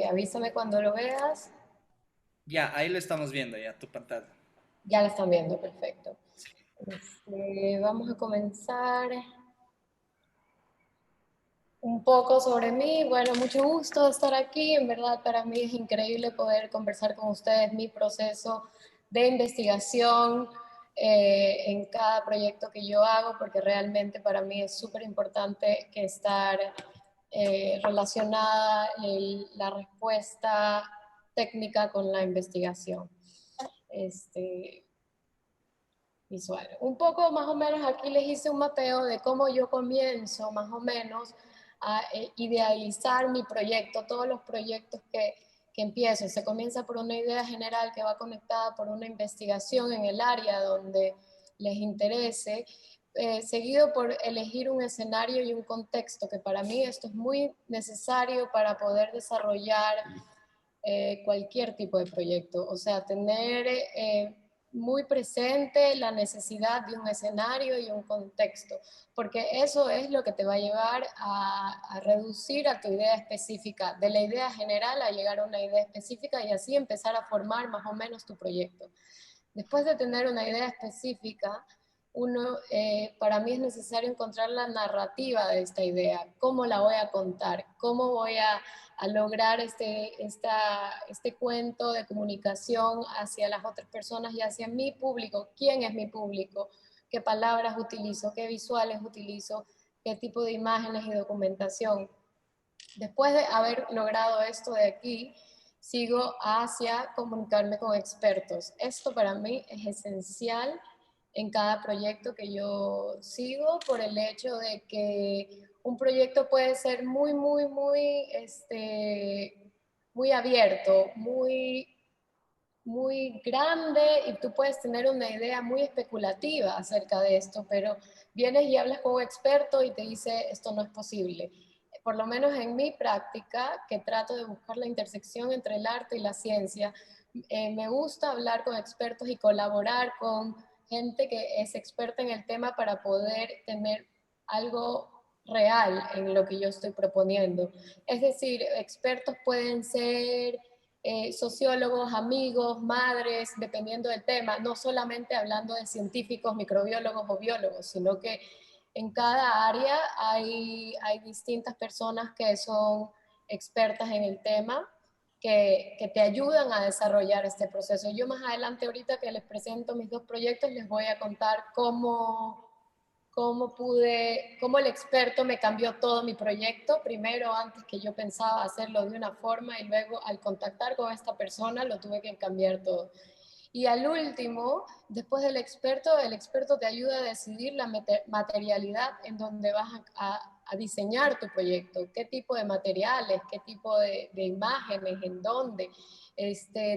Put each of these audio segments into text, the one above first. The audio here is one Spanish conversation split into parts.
Avísame cuando lo veas. Ya, ahí lo estamos viendo, ya, tu pantalla. Ya la están viendo, perfecto. Vamos a comenzar un poco sobre mí. Bueno, mucho gusto estar aquí. En verdad, para mí es increíble poder conversar con ustedes mi proceso de investigación en cada proyecto que yo hago, porque realmente para mí es súper importante que estar relacionada la respuesta técnica con la investigación. Este, visual. Un poco más o menos aquí les hice un mapeo de cómo yo comienzo más o menos a idealizar mi proyecto, todos los proyectos que empiezo. Se comienza por una idea general que va conectada por una investigación en el área donde les interese, seguido por elegir un escenario y un contexto, que para mí esto es muy necesario para poder desarrollar cualquier tipo de proyecto. O sea, tener muy presente la necesidad de un escenario y un contexto, porque eso es lo que te va a llevar a reducir a tu idea específica, de la idea general a llegar a una idea específica y así empezar a formar más o menos tu proyecto. Después de tener una idea específica, para mí es necesario encontrar la narrativa de esta idea, cómo la voy a contar, cómo voy a lograr este cuento de comunicación hacia las otras personas y hacia mi público, quién es mi público, qué palabras utilizo, qué visuales utilizo, qué tipo de imágenes y documentación. Después de haber logrado esto de aquí, sigo hacia comunicarme con expertos. Esto para mí es esencial en cada proyecto que yo sigo por el hecho de que un proyecto puede ser muy abierto, muy grande y tú puedes tener una idea muy especulativa acerca de esto, pero vienes y hablas con un experto y te dice esto no es posible. Por lo menos en mi práctica, que trato de buscar la intersección entre el arte y la ciencia, me gusta hablar con expertos y colaborar con gente que es experta en el tema para poder tener algo real en lo que yo estoy proponiendo. Es decir, expertos pueden ser sociólogos, amigos, madres, dependiendo del tema, no solamente hablando de científicos, microbiólogos o biólogos, sino que en cada área hay distintas personas que son expertas en el tema que te ayudan a desarrollar este proceso. Yo más adelante, ahorita que les presento mis dos proyectos, les voy a contar cómo el experto me cambió todo mi proyecto. Primero, antes que yo pensaba hacerlo de una forma y luego al contactar con esta persona lo tuve que cambiar todo. Y al último, después del experto, el experto te ayuda a decidir la materialidad en donde vas a diseñar tu proyecto, qué tipo de materiales, qué tipo de imágenes, en dónde.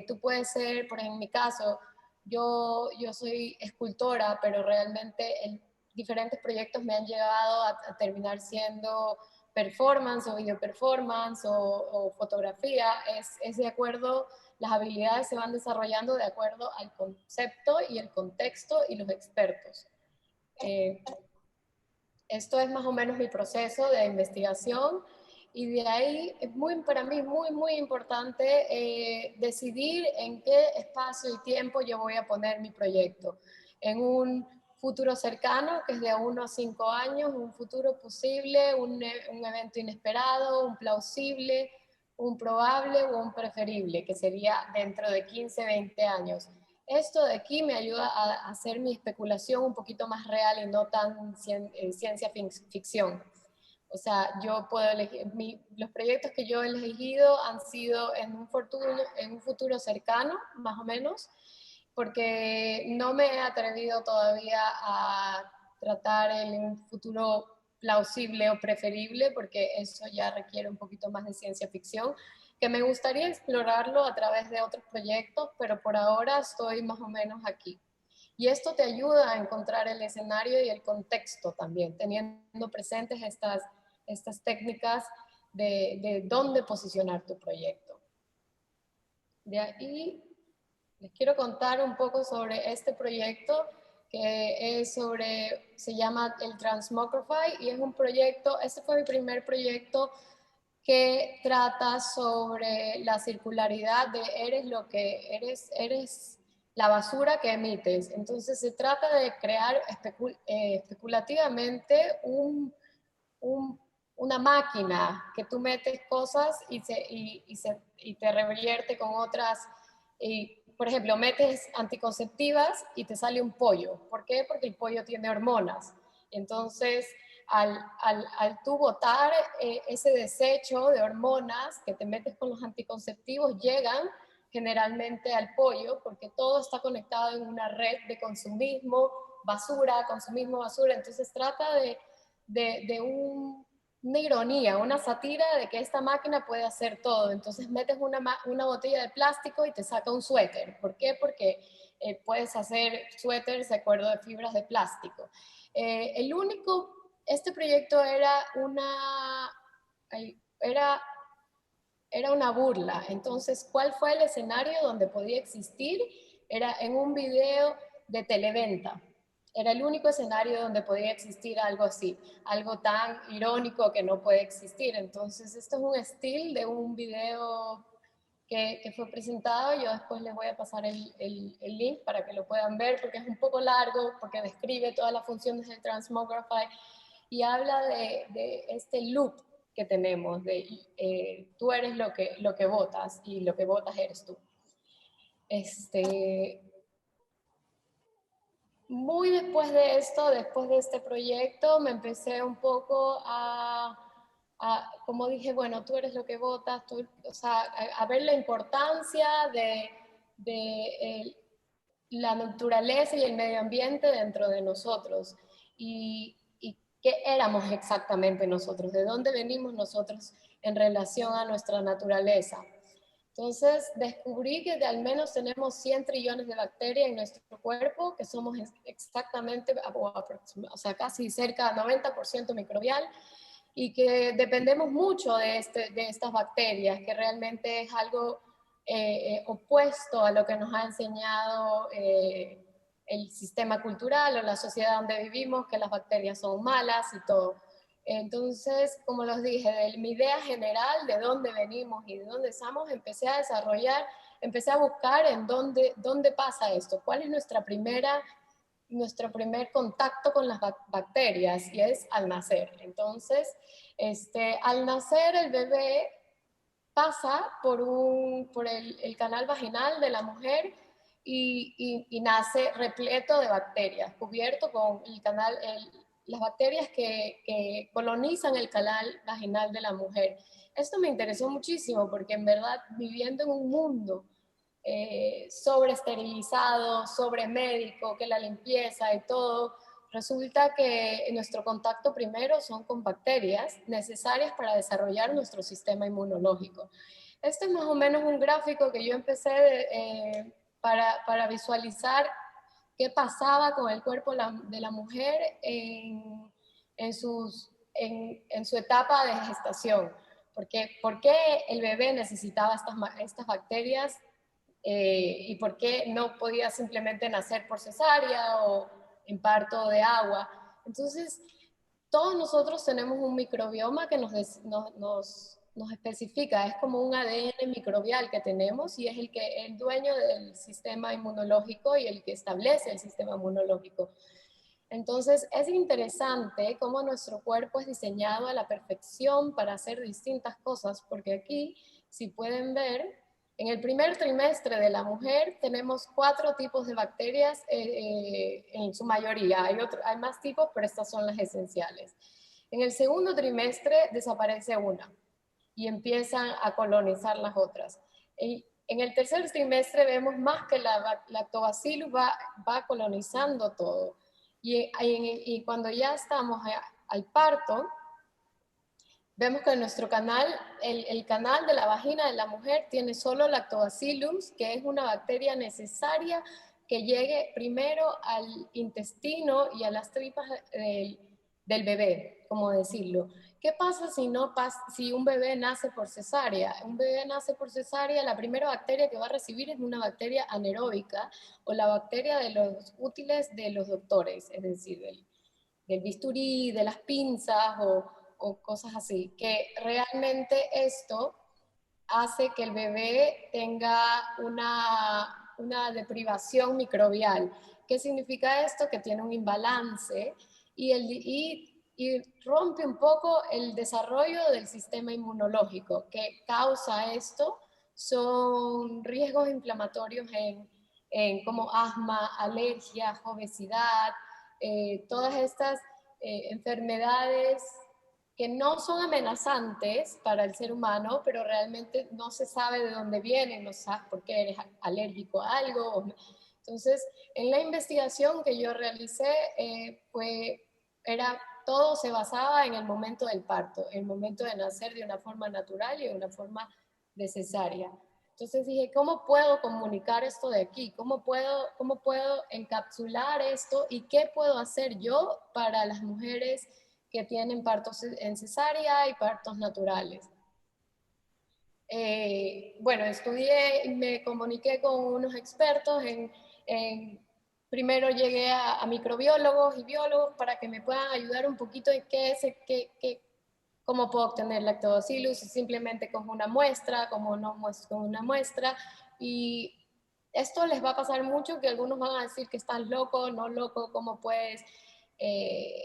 Tú puedes ser, por ejemplo, en mi caso, yo soy escultora, pero realmente diferentes proyectos me han llevado a terminar siendo performance o video performance o fotografía. Es de acuerdo, las habilidades se van desarrollando de acuerdo al concepto y el contexto y los expertos. Eh, Esto es más o menos mi proceso de investigación y de ahí es para mí muy importante decidir en qué espacio y tiempo yo voy a poner mi proyecto. En un futuro cercano, que es de 1 a 5 años, un futuro posible, un evento inesperado, un plausible, un probable o un preferible, que sería dentro de 15, 20 años. Esto de aquí me ayuda a hacer mi especulación un poquito más real y no tan ciencia ficción. O sea, yo puedo elegir, los proyectos que yo he elegido han sido en un futuro cercano, más o menos, porque no me he atrevido todavía a tratar en un futuro plausible o preferible, porque eso ya requiere un poquito más de ciencia ficción, que me gustaría explorarlo a través de otros proyectos, pero por ahora estoy más o menos aquí. Y esto te ayuda a encontrar el escenario y el contexto también, teniendo presentes estas técnicas de dónde posicionar tu proyecto. De ahí les quiero contar un poco sobre este proyecto se llama el Transmogrify y es un proyecto, este fue mi primer proyecto que trata sobre la circularidad de eres lo que eres la basura que emites. Entonces se trata de crear especulativamente una máquina que tú metes cosas y te revierte con otras. Y, por ejemplo, metes anticonceptivas y te sale un pollo. ¿Por qué? Porque el pollo tiene hormonas. Entonces, al tú botar ese desecho de hormonas que te metes con los anticonceptivos, llegan generalmente al pollo, porque todo está conectado en una red de consumismo, basura, consumismo, basura. Entonces trata de una ironía, una sátira de que esta máquina puede hacer todo. Entonces metes una botella de plástico y te saca un suéter. ¿Por qué? Porque puedes hacer suéteres de acuerdo de fibras de plástico. Este proyecto era era una burla. Entonces, ¿cuál fue el escenario donde podía existir? Era en un video de televenta. Era el único escenario donde podía existir algo así, algo tan irónico que no puede existir. Entonces, esto es un estilo de un video que fue presentado. Yo después les voy a pasar el link para que lo puedan ver, porque es un poco largo, porque describe todas las funciones del Transmogrify y habla de este loop que tenemos, tú eres lo que votas y lo que votas eres tú. Muy después de esto, después de este proyecto, me empecé un poco como dije, bueno, tú eres lo que votas, o sea, a ver la importancia de la naturaleza y el medio ambiente dentro de nosotros. Y qué éramos exactamente nosotros, de dónde venimos nosotros en relación a nuestra naturaleza. Entonces descubrí que al menos tenemos 100 trillones de bacterias en nuestro cuerpo, que somos exactamente, o sea, casi cerca del 90% microbial, y que dependemos mucho de estas bacterias, que realmente es algo opuesto a lo que nos ha enseñado el sistema cultural o la sociedad donde vivimos, que las bacterias son malas y todo. Entonces, como los dije, de mi idea general de dónde venimos y de dónde estamos, empecé a desarrollar, empecé a buscar en dónde pasa esto, cuál es nuestro primer contacto con las bacterias, y es al nacer. Entonces, al nacer el bebé pasa por el canal vaginal de la mujer y nace repleto de bacterias, cubierto con las bacterias que colonizan el canal vaginal de la mujer. Esto me interesó muchísimo porque en verdad, viviendo en un mundo sobre esterilizado, sobre médico, que la limpieza y todo, resulta que nuestro contacto primero son con bacterias necesarias para desarrollar nuestro sistema inmunológico. Este es más o menos un gráfico que yo empecé para visualizar qué pasaba con el cuerpo de la mujer en su etapa de gestación. ¿Por qué el bebé necesitaba estas bacterias y por qué no podía simplemente nacer por cesárea o en parto de agua? Entonces, todos nosotros tenemos un microbioma que nos especifica, es como un ADN microbial que tenemos y es el dueño del sistema inmunológico y el que establece el sistema inmunológico. Entonces, es interesante cómo nuestro cuerpo es diseñado a la perfección para hacer distintas cosas, porque aquí, si pueden ver, en el primer trimestre de la mujer tenemos 4 tipos de bacterias en su mayoría. Hay más tipos, pero estas son las esenciales. En el segundo trimestre desaparece una y empiezan a colonizar las otras. En el tercer trimestre vemos más que la lactobacillus va colonizando todo. Y cuando ya estamos al parto, vemos que nuestro canal, el canal de la vagina de la mujer tiene solo lactobacillus, que es una bacteria necesaria que llegue primero al intestino y a las tripas del bebé, como decirlo. ¿Qué pasa si un bebé nace por cesárea? Un bebé nace por cesárea, la primera bacteria que va a recibir es una bacteria anaeróbica o la bacteria de los útiles de los doctores, es decir, del bisturí, de las pinzas o cosas así, que realmente esto hace que el bebé tenga una deprivación microbial. ¿Qué significa esto? Que tiene un imbalance y rompe un poco el desarrollo del sistema inmunológico. Que causa esto son riesgos inflamatorios como asma, alergias, obesidad, todas estas enfermedades que no son amenazantes para el ser humano, pero realmente no se sabe de dónde vienen, no sabes por qué eres alérgico a algo. Entonces, en la investigación que yo realicé, todo se basaba en el momento del parto, el momento de nacer de una forma natural y de una forma de cesárea. Entonces dije, ¿cómo puedo comunicar esto de aquí? ¿Cómo puedo encapsular esto? ¿Y qué puedo hacer yo para las mujeres que tienen partos en cesárea y partos naturales? Bueno, estudié y me comuniqué con unos expertos primero llegué a microbiólogos y biólogos para que me puedan ayudar un poquito en cómo puedo obtener lactobacillus, simplemente con una muestra, como no con una muestra. Y esto les va a pasar mucho, que algunos van a decir que estás loco, no loco, cómo puedes,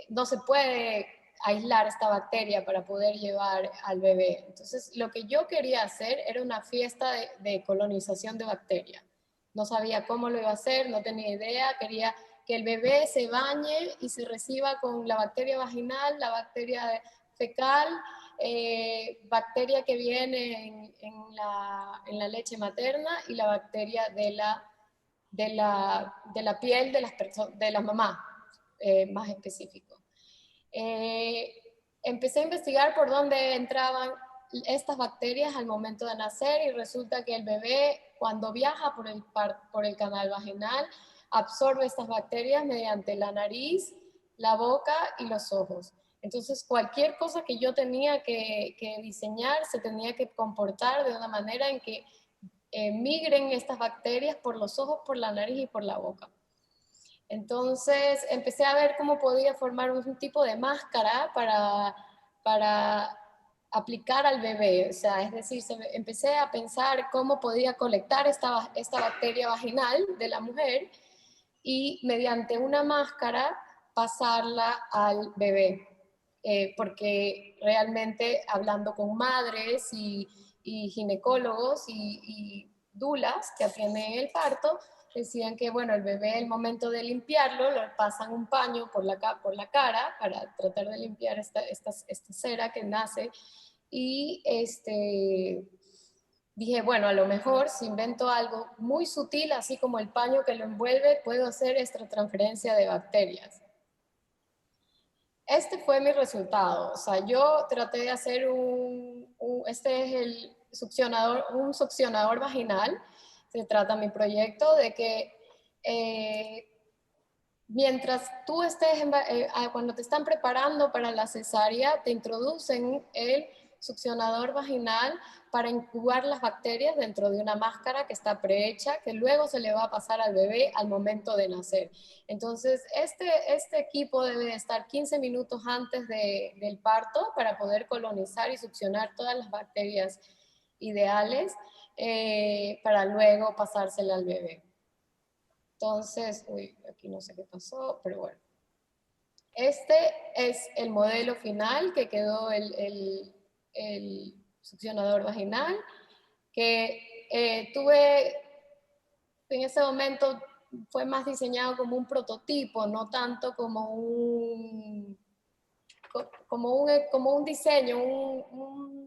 no se puede aislar esta bacteria para poder llevar al bebé. Entonces, lo que yo quería hacer era una fiesta de colonización de bacterias. No sabía cómo lo iba a hacer, no tenía idea, quería que el bebé se bañe y se reciba con la bacteria vaginal, la bacteria fecal, bacteria que viene en la leche materna y la bacteria de la piel de la mamá, más específico. Empecé a investigar por dónde entraban estas bacterias al momento de nacer y resulta que el bebé cuando viaja por el canal vaginal absorbe estas bacterias mediante la nariz, la boca y los ojos. Entonces cualquier cosa que yo tenía que diseñar se tenía que comportar de una manera en que migren estas bacterias por los ojos, por la nariz y por la boca. Entonces empecé a ver cómo podía formar un tipo de máscara para aplicar al bebé. O sea, es decir, empecé a pensar cómo podía colectar esta bacteria vaginal de la mujer y mediante una máscara pasarla al bebé. Porque realmente hablando con madres y ginecólogos y dulas que atienden el parto, decían que, bueno, el bebé, el momento de limpiarlo, le pasan un paño por la cara para tratar de limpiar esta cera que nace. Y dije, bueno, a lo mejor si invento algo muy sutil, así como el paño que lo envuelve, puedo hacer esta transferencia de bacterias. Este fue mi resultado. O sea, yo traté de hacer este es un succionador vaginal. Se trata mi proyecto de que mientras tú estés, cuando te están preparando para la cesárea, te introducen el succionador vaginal para incubar las bacterias dentro de una máscara que está prehecha, que luego se le va a pasar al bebé al momento de nacer. Entonces, este equipo debe estar 15 minutos antes del parto para poder colonizar y succionar todas las bacterias ideales para luego pasársela al bebé. Entonces, aquí no sé qué pasó, pero bueno. Este es el modelo final que quedó el succionador vaginal, que tuve en ese momento fue más diseñado como un prototipo, no tanto como un diseño, un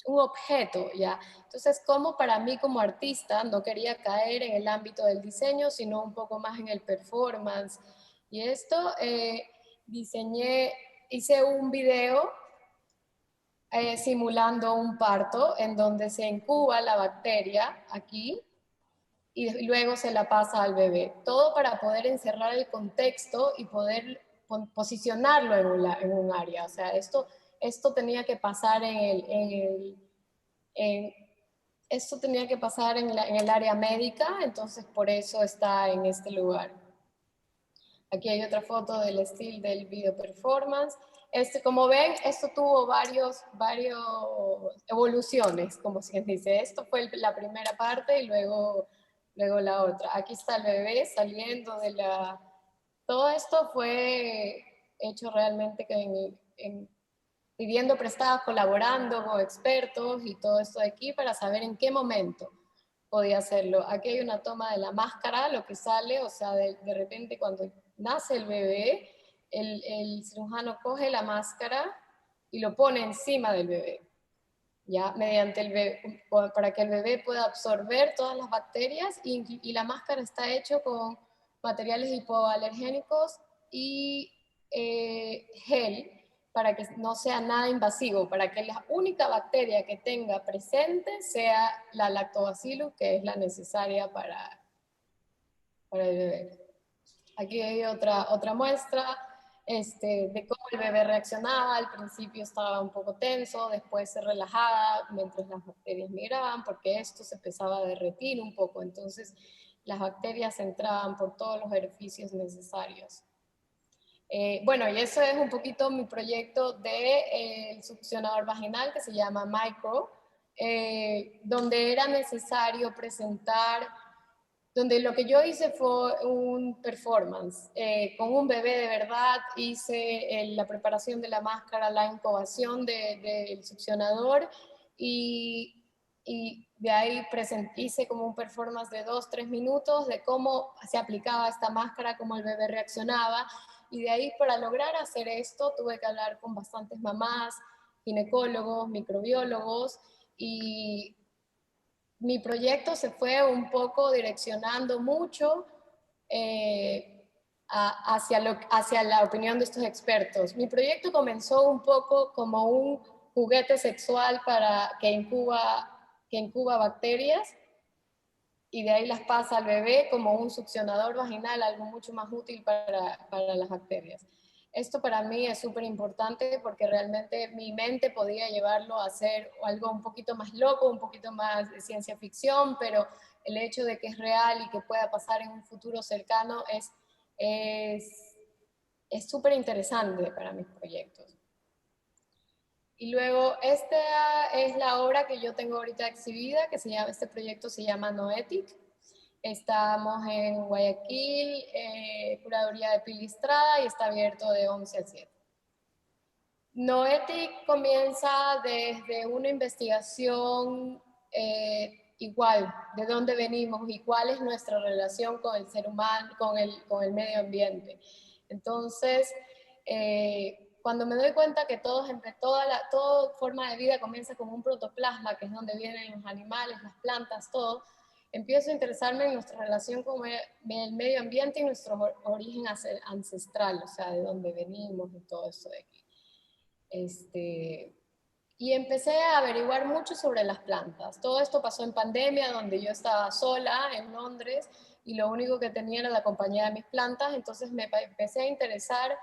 objeto, ¿ya? Entonces, como para mí como artista no quería caer en el ámbito del diseño, sino un poco más en el performance. Y esto hice un video simulando un parto en donde se incuba la bacteria aquí y luego se la pasa al bebé. Todo para poder encerrar el contexto y poder posicionarlo en un área. O sea, esto tenía que pasar esto tenía que pasar en el área médica, entonces por eso está en este lugar. Aquí hay otra foto del estilo del video performance. Como ven, esto tuvo varios evoluciones, como se dice. Esto fue la primera parte y luego la otra. Aquí está el bebé saliendo de la... Todo esto fue hecho realmente pidiendo prestadas, colaborando con expertos y todo esto de aquí para saber en qué momento podía hacerlo. Aquí hay una toma de la máscara, lo que sale, o sea, de repente cuando nace el bebé, el cirujano coge la máscara y lo pone encima del bebé, ya mediante el bebé, para que el bebé pueda absorber todas las bacterias y la máscara está hecha con materiales hipoalergénicos y gel para que no sea nada invasivo, para que la única bacteria que tenga presente sea la lactobacillus, que es la necesaria para el bebé. Aquí hay otra muestra de cómo el bebé reaccionaba. Al principio estaba un poco tenso, después se relajaba mientras las bacterias migraban, porque esto se empezaba a derretir un poco. Entonces las bacterias entraban por todos los orificios necesarios. Bueno, y eso es un poquito mi proyecto del succionador vaginal que se llama Micro, donde era necesario presentar, donde lo que yo hice fue un performance. Con un bebé de verdad hice la preparación de la máscara, la incubación del succionador y de ahí hice como un performance de 2-3 minutos de cómo se aplicaba esta máscara, cómo el bebé reaccionaba. Y de ahí, para lograr hacer esto, tuve que hablar con bastantes mamás, ginecólogos, microbiólogos, y mi proyecto se fue un poco direccionando mucho hacia la opinión de estos expertos. Mi proyecto comenzó un poco como un juguete sexual que incuba bacterias, y de ahí las pasa al bebé como un succionador vaginal, algo mucho más útil para las bacterias. Esto para mí es súper importante porque realmente mi mente podía llevarlo a hacer algo un poquito más loco, un poquito más de ciencia ficción, pero el hecho de que es real y que pueda pasar en un futuro cercano es súper interesante para mis proyectos. Y luego, esta es la obra que yo tengo ahorita exhibida, este proyecto se llama Noetic. Estamos en Guayaquil, curaduría de Pilistrada, y está abierto de 11 a 7. Noetic comienza desde una investigación igual, de dónde venimos y cuál es nuestra relación con el ser humano, con el medio ambiente. Entonces, cuando me doy cuenta que toda forma de vida comienza con un protoplasma, que es donde vienen los animales, las plantas, todo, empiezo a interesarme en nuestra relación con el medio ambiente y nuestro origen ancestral, o sea, de dónde venimos y todo eso de aquí. Y empecé a averiguar mucho sobre las plantas. Todo esto pasó en pandemia, donde yo estaba sola en Londres y lo único que tenía era la compañía de mis plantas. Entonces me empecé a interesar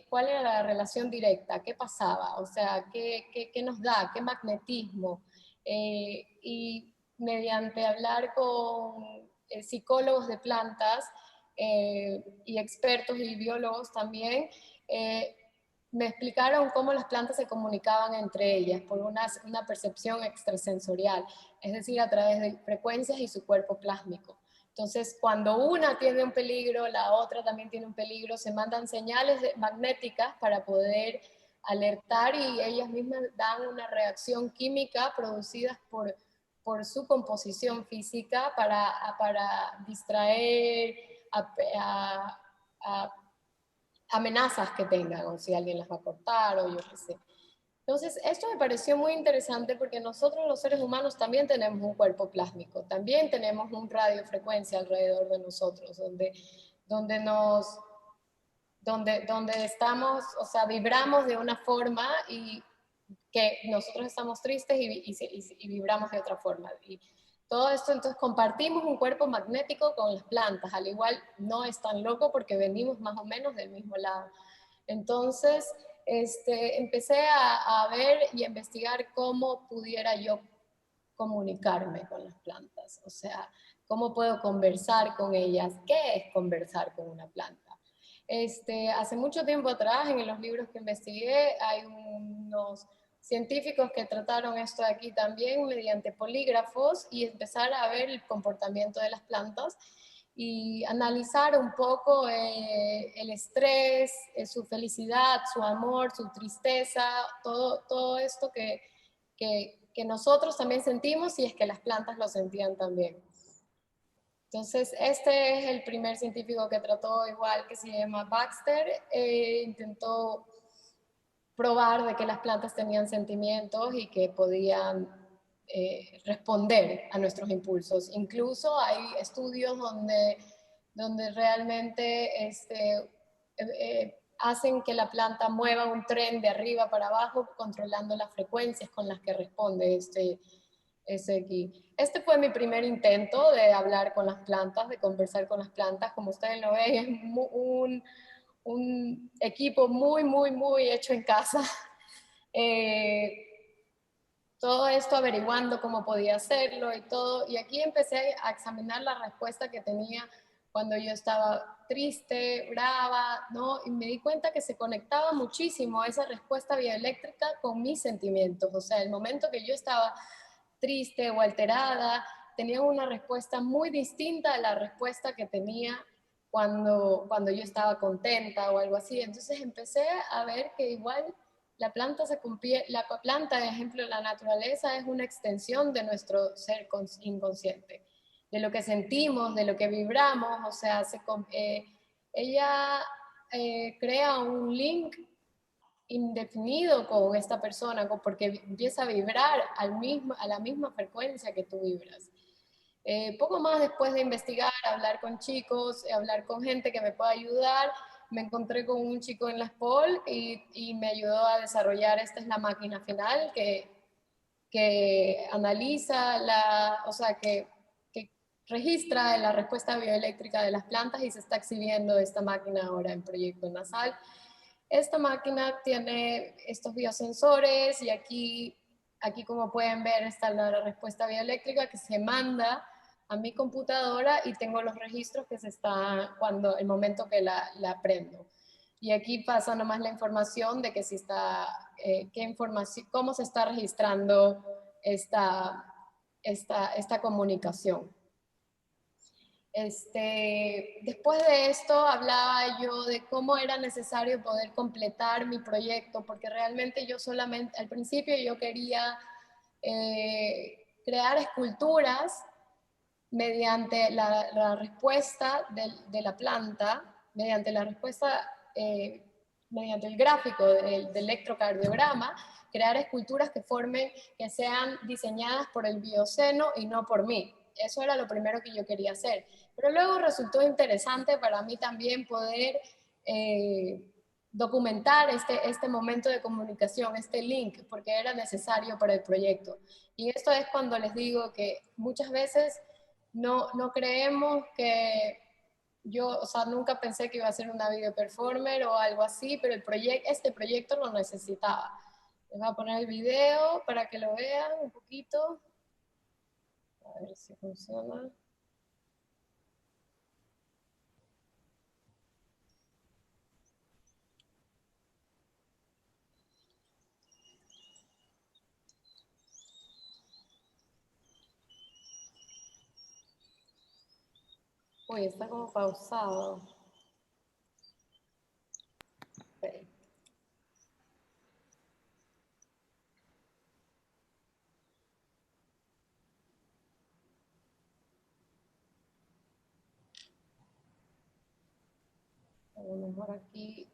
cuál era la relación directa, qué pasaba, o sea, qué nos da, qué magnetismo. Y mediante hablar con psicólogos de plantas y expertos y biólogos también, me explicaron cómo las plantas se comunicaban entre ellas por una percepción extrasensorial, es decir, a través de frecuencias y su cuerpo plásmico. Entonces, cuando una tiene un peligro, la otra también tiene un peligro, se mandan señales magnéticas para poder alertar, y ellas mismas dan una reacción química producida por su composición física para distraer a amenazas que tengan, o si alguien las va a cortar, o yo qué sé. Entonces, esto me pareció muy interesante porque nosotros los seres humanos también tenemos un cuerpo plásmico, también tenemos un radiofrecuencia alrededor de nosotros, donde estamos, o sea, vibramos de una forma y que nosotros estamos tristes y vibramos de otra forma. Y todo esto, entonces compartimos un cuerpo magnético con las plantas, al igual no es tan loco porque venimos más o menos del mismo lado. Entonces, empecé a ver y a investigar cómo pudiera yo comunicarme con las plantas, o sea, cómo puedo conversar con ellas, qué es conversar con una planta. Hace mucho tiempo atrás, en los libros que investigué, hay unos científicos que trataron esto de aquí también mediante polígrafos y empezar a ver el comportamiento de las plantas y analizar un poco el estrés, su felicidad, su amor, su tristeza, todo esto que nosotros también sentimos y es que las plantas lo sentían también. Entonces, este es el primer científico que trató igual, que se llama Baxter. Intentó probar de que las plantas tenían sentimientos y que podían responder a nuestros impulsos. Incluso hay estudios donde realmente hacen que la planta mueva un tren de arriba para abajo, controlando las frecuencias con las que responde aquí. Este fue mi primer intento de hablar con las plantas, de conversar con las plantas. Como ustedes lo ven, es un equipo muy hecho en casa. Eh, todo esto averiguando cómo podía hacerlo y todo. Y aquí empecé a examinar la respuesta que tenía cuando yo estaba triste, brava, ¿no? Y me di cuenta que se conectaba muchísimo esa respuesta bioeléctrica con mis sentimientos. O sea, el momento que yo estaba triste o alterada, tenía una respuesta muy distinta a la respuesta que tenía cuando yo estaba contenta o algo así. Entonces empecé a ver que igual la planta, de ejemplo, la naturaleza es una extensión de nuestro ser inconsciente, de lo que sentimos, de lo que vibramos, o sea, ella crea un link indefinido con esta persona, porque empieza a vibrar a la misma frecuencia que tú vibras. Poco más después de investigar, hablar con chicos, hablar con gente que me pueda ayudar, me encontré con un chico en la SPOL y me ayudó a desarrollar, esta es la máquina final que analiza, o sea, que registra la respuesta bioeléctrica de las plantas y se está exhibiendo esta máquina ahora en Proyecto Nasal. Esta máquina tiene estos biosensores y aquí como pueden ver está la respuesta bioeléctrica que se manda a mi computadora y tengo los registros que se está el momento que la prendo. Y aquí pasa nomás la información de que si está, qué información, cómo se está registrando esta comunicación. Después de esto hablaba yo de cómo era necesario poder completar mi proyecto, porque realmente yo solamente, al principio yo quería crear esculturas mediante la respuesta de la planta, mediante la respuesta, mediante el gráfico del electrocardiograma, crear esculturas que sean diseñadas por el bioceno y no por mí. Eso era lo primero que yo quería hacer. Pero luego resultó interesante para mí también poder documentar este momento de comunicación, este link, porque era necesario para el proyecto. Y esto es cuando les digo que muchas veces no creemos que o sea, nunca pensé que iba a ser una video performer o algo así, pero este proyecto lo necesitaba. Les voy a poner el video para que lo vean un poquito. A ver si funciona. Uy, está como pausado. Okay. A lo mejor aquí.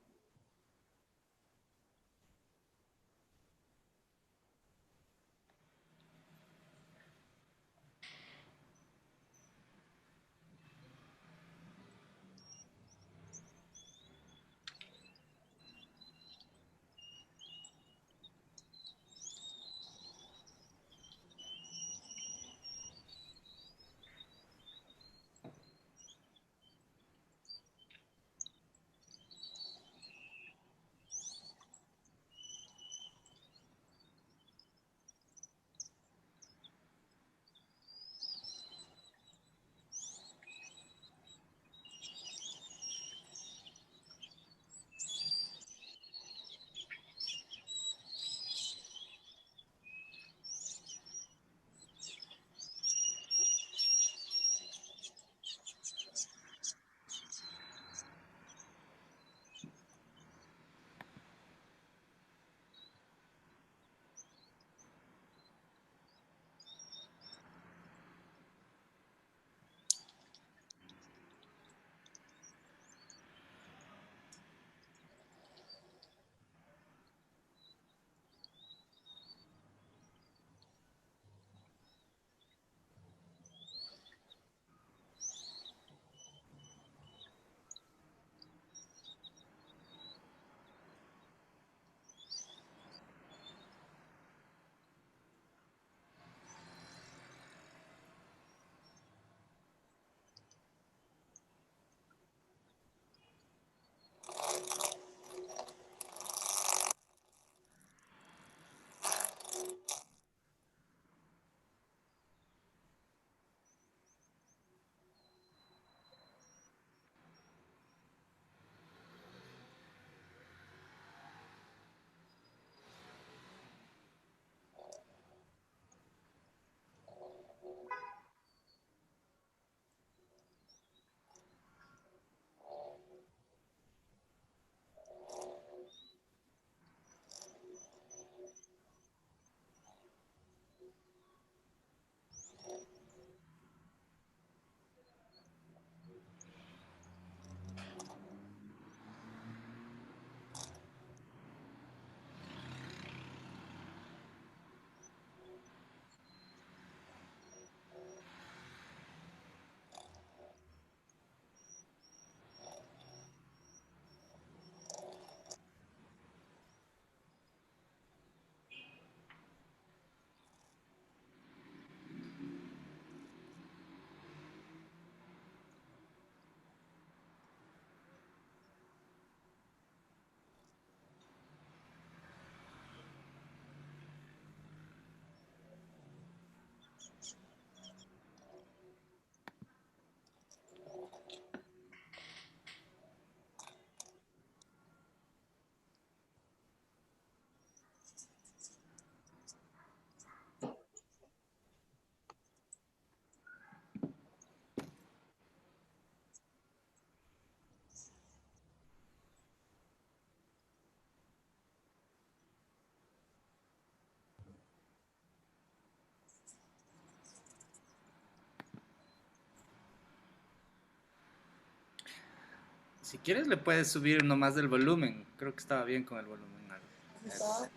Si quieres le puedes subir nomás del volumen. Creo que estaba bien con el volumen alto. Eso.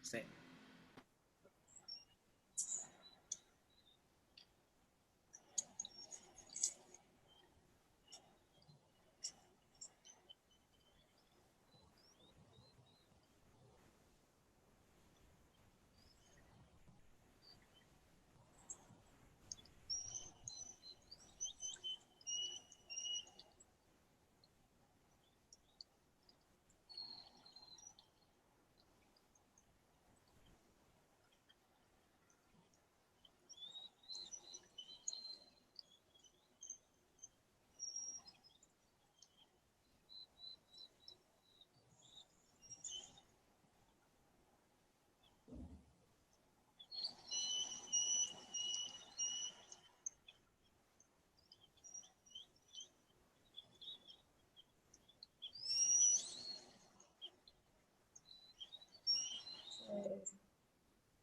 Sí.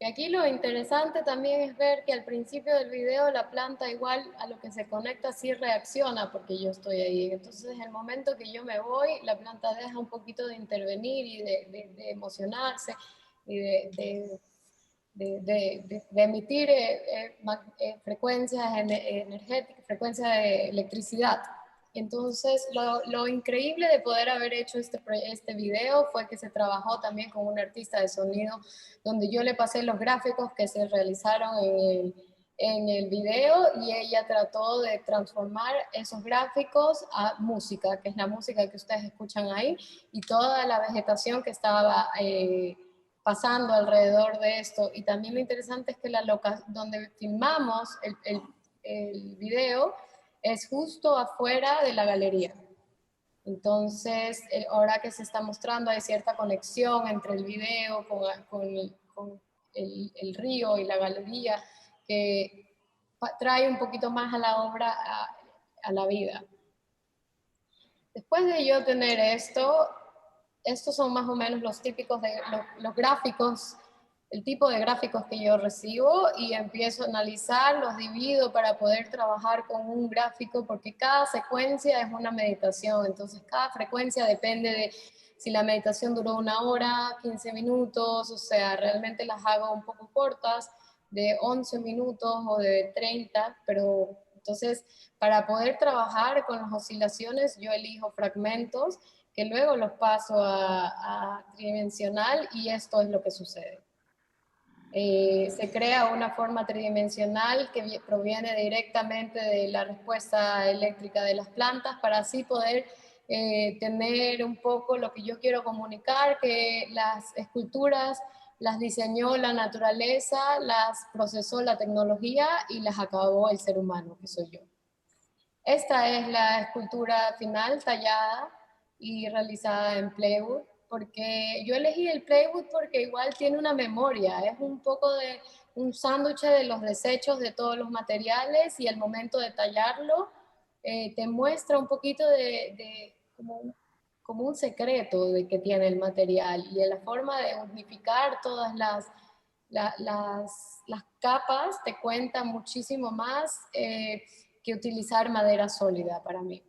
Y aquí lo interesante también es ver que al principio del video la planta igual a lo que se conecta sí reacciona porque yo estoy ahí. Entonces en el momento que yo me voy, la planta deja un poquito de intervenir y de emocionarse y de emitir frecuencias energéticas, frecuencias de electricidad. Entonces, lo increíble de poder haber hecho este video fue que se trabajó también con un artista de sonido, donde yo le pasé los gráficos que se realizaron en el video y ella trató de transformar esos gráficos a música, que es la música que ustedes escuchan ahí, y toda la vegetación que estaba pasando alrededor de esto. Y también lo interesante es que la locación donde filmamos el video es justo afuera de la galería. Entonces, ahora que se está mostrando, hay cierta conexión entre el video con el río y la galería que trae un poquito más a la obra, a la vida. Después de yo tener esto, estos son más o menos los típicos de los gráficos, el tipo de gráficos que yo recibo y empiezo a analizar, los divido para poder trabajar con un gráfico porque cada secuencia es una meditación, entonces cada frecuencia depende de si la meditación duró 1 hora, 15 minutos, o sea, realmente las hago un poco cortas, de 11 minutos o de 30, pero entonces para poder trabajar con las oscilaciones yo elijo fragmentos que luego los paso a tridimensional y esto es lo que sucede. Se crea una forma tridimensional que proviene directamente de la respuesta eléctrica de las plantas para así poder tener un poco lo que yo quiero comunicar, que las esculturas las diseñó la naturaleza, las procesó la tecnología y las acabó el ser humano, que soy yo. Esta es la escultura final tallada y realizada en plywood, porque yo elegí el plywood porque igual tiene una memoria, es un poco de un sándwich de los desechos de todos los materiales y al momento de tallarlo te muestra un poquito como un secreto de que tiene el material y en la forma de unificar todas las capas te cuenta muchísimo más que utilizar madera sólida para mí.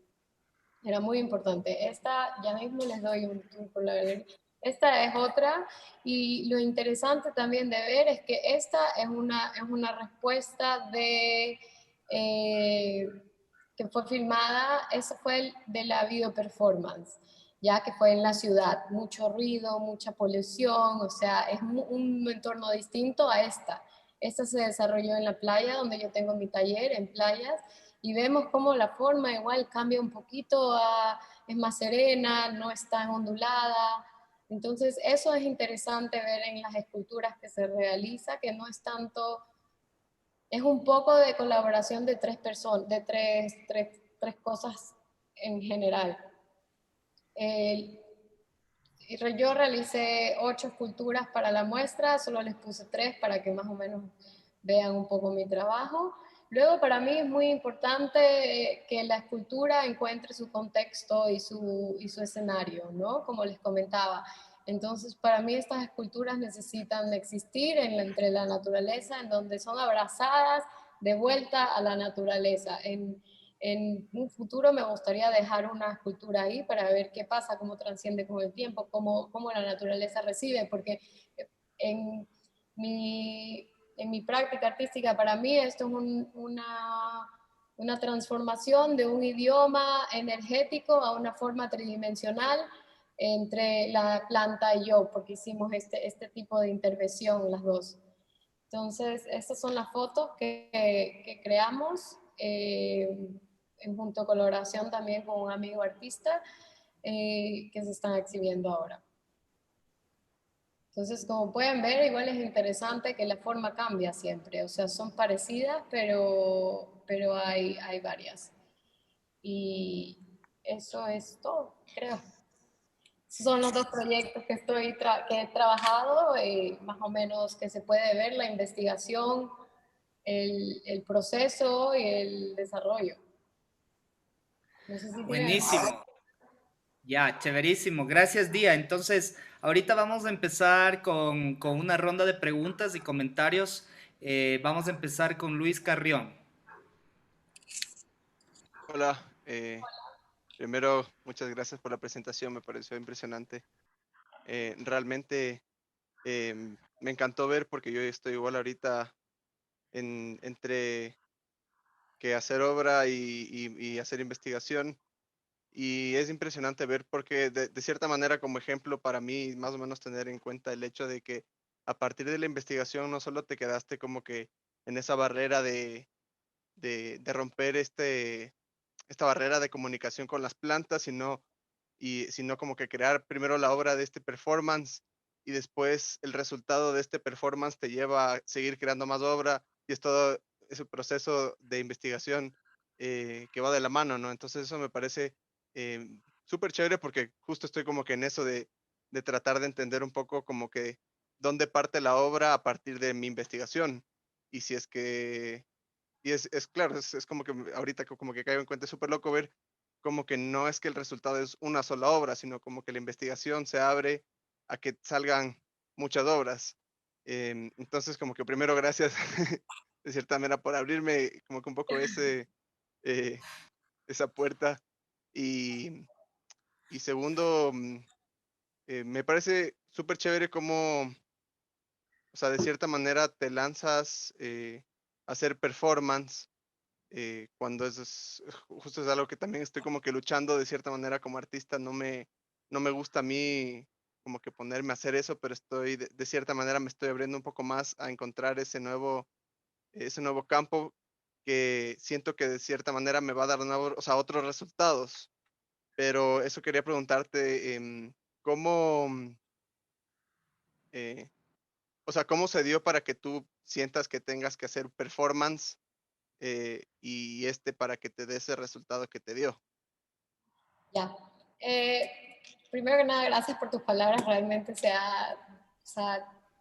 Era muy importante. Esta, ya mismo les doy un tour por la galería. Esta es otra y lo interesante también de ver es que esta es una respuesta que fue filmada, eso fue de la video performance, ya que fue en la ciudad, mucho ruido, mucha polución, o sea, es un entorno distinto a esta. Esta se desarrolló en la playa, donde yo tengo mi taller, en playas, y vemos cómo la forma igual cambia un poquito, es más serena, no es tan ondulada. Entonces, eso es interesante ver en las esculturas que se realiza, que no es tanto, es un poco de colaboración de tres personas, de tres cosas en general. Yo realicé 8 esculturas para la muestra, solo les puse 3 para que más o menos vean un poco mi trabajo. Luego para mí es muy importante que la escultura encuentre su contexto y su escenario, ¿no? Como les comentaba. Entonces para mí estas esculturas necesitan existir entre la naturaleza, en donde son abrazadas de vuelta a la naturaleza. en un futuro me gustaría dejar una escultura ahí para ver qué pasa, cómo transciende con el tiempo, cómo la naturaleza recibe, porque en en mi práctica artística, para mí esto es una transformación de un idioma energético a una forma tridimensional entre la planta y yo, porque hicimos este tipo de intervención las dos. Entonces, estas son las fotos que creamos en junto colaboración también con un amigo artista que se están exhibiendo ahora. Entonces, como pueden ver, igual es interesante que la forma cambia siempre, o sea, son parecidas, pero hay varias. Y eso es todo, creo. Esos son los dos proyectos que he trabajado, más o menos que se puede ver la investigación, el proceso y el desarrollo. No sé si tienen... Buenísimo. Ya, chéverísimo. Gracias, Día. Entonces, ahorita vamos a empezar con una ronda de preguntas y comentarios. Vamos a empezar con Luis Carrión. Hola, primero muchas gracias por la presentación, me pareció impresionante. Realmente me encantó ver porque yo estoy igual ahorita entre que hacer obra y hacer investigación y es impresionante ver porque de cierta manera como ejemplo para mí más o menos tener en cuenta el hecho de que a partir de la investigación no solo te quedaste como que en esa barrera de romper esta barrera de comunicación con las plantas, sino como que crear primero la obra de este performance y después el resultado de este performance te lleva a seguir creando más obra y es todo ese proceso de investigación que va de la mano, ¿no? Entonces eso me parece eh, súper chévere porque justo estoy como que en eso de tratar de entender un poco como que dónde parte la obra a partir de mi investigación y si es que y es claro, es como que ahorita como que caigo en cuenta, es súper loco ver como que no es que el resultado es una sola obra, sino como que la investigación se abre a que salgan muchas obras. Entonces, como que primero, gracias de cierta manera por abrirme como que un poco eh, esa puerta. Y, y segundo, me parece súper chévere como, o sea, de cierta manera te lanzas a hacer performance cuando justo es algo que también estoy como que luchando de cierta manera como artista, no me gusta a mí como que ponerme a hacer eso, pero estoy de cierta manera me estoy abriendo un poco más a encontrar ese nuevo campo que siento que de cierta manera me va a dar o sea, otros resultados. Pero eso quería preguntarte, ¿cómo, eh, o sea, cómo se dio para que tú sientas que tengas que hacer performance y para que te dé ese resultado que te dio? Ya. Eh, Primero que nada, gracias por tus palabras. Realmente o sea,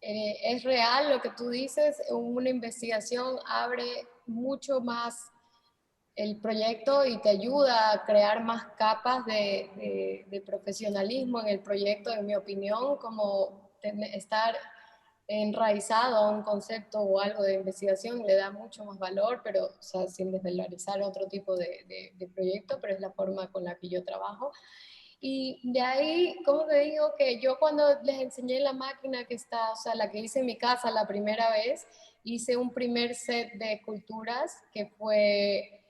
es real lo que tú dices. Una investigación abre mucho más el proyecto y te ayuda a crear más capas de profesionalismo en el proyecto, en mi opinión, como estar enraizado a un concepto o algo de investigación le da mucho más valor, pero o sea, sin desvalorizar otro tipo de proyecto, pero es la forma con la que yo trabajo. Y de ahí, como te digo, que yo cuando les enseñé la máquina que está, o sea, la que hice en mi casa la primera vez, hice un primer set de esculturas que fue,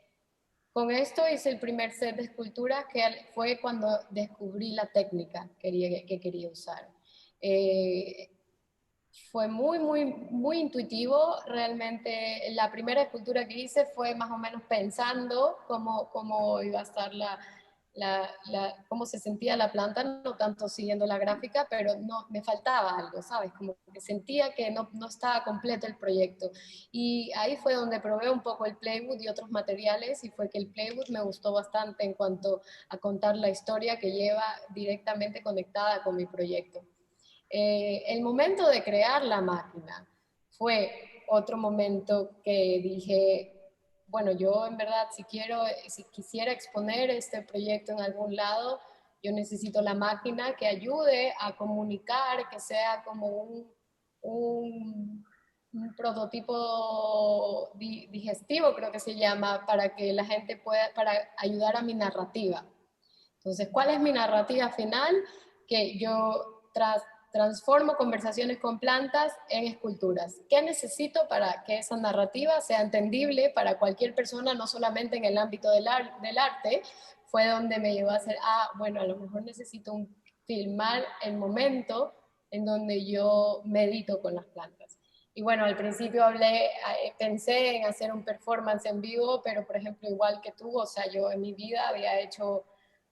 con esto hice el primer set de esculturas que fue cuando descubrí la técnica que quería usar. Eh, Fue muy intuitivo. Realmente la primera escultura que hice fue más o menos pensando cómo iba a estar cómo se sentía la planta, no tanto siguiendo la gráfica, pero no, me faltaba algo, ¿sabes? Como que sentía que no estaba completo el proyecto. Y ahí fue donde probé un poco el plywood y otros materiales y fue que el plywood me gustó bastante en cuanto a contar la historia que lleva directamente conectada con mi proyecto. El momento de crear la máquina fue otro momento que dije, bueno, yo en verdad si quisiera exponer este proyecto en algún lado, yo necesito la máquina que ayude a comunicar, que sea como un un prototipo digestivo, creo que se llama, para que la gente pueda, para ayudar a mi narrativa. Entonces, ¿cuál es mi narrativa final? Que yo transformo conversaciones con plantas en esculturas. ¿Qué necesito para que esa narrativa sea entendible para cualquier persona, no solamente en el ámbito del arte? Fue donde me llevó a hacer, bueno, a lo mejor necesito filmar el momento en donde yo medito con las plantas. Y bueno, al principio pensé en hacer un performance en vivo, pero por ejemplo, igual que tú, o sea, yo en mi vida había hecho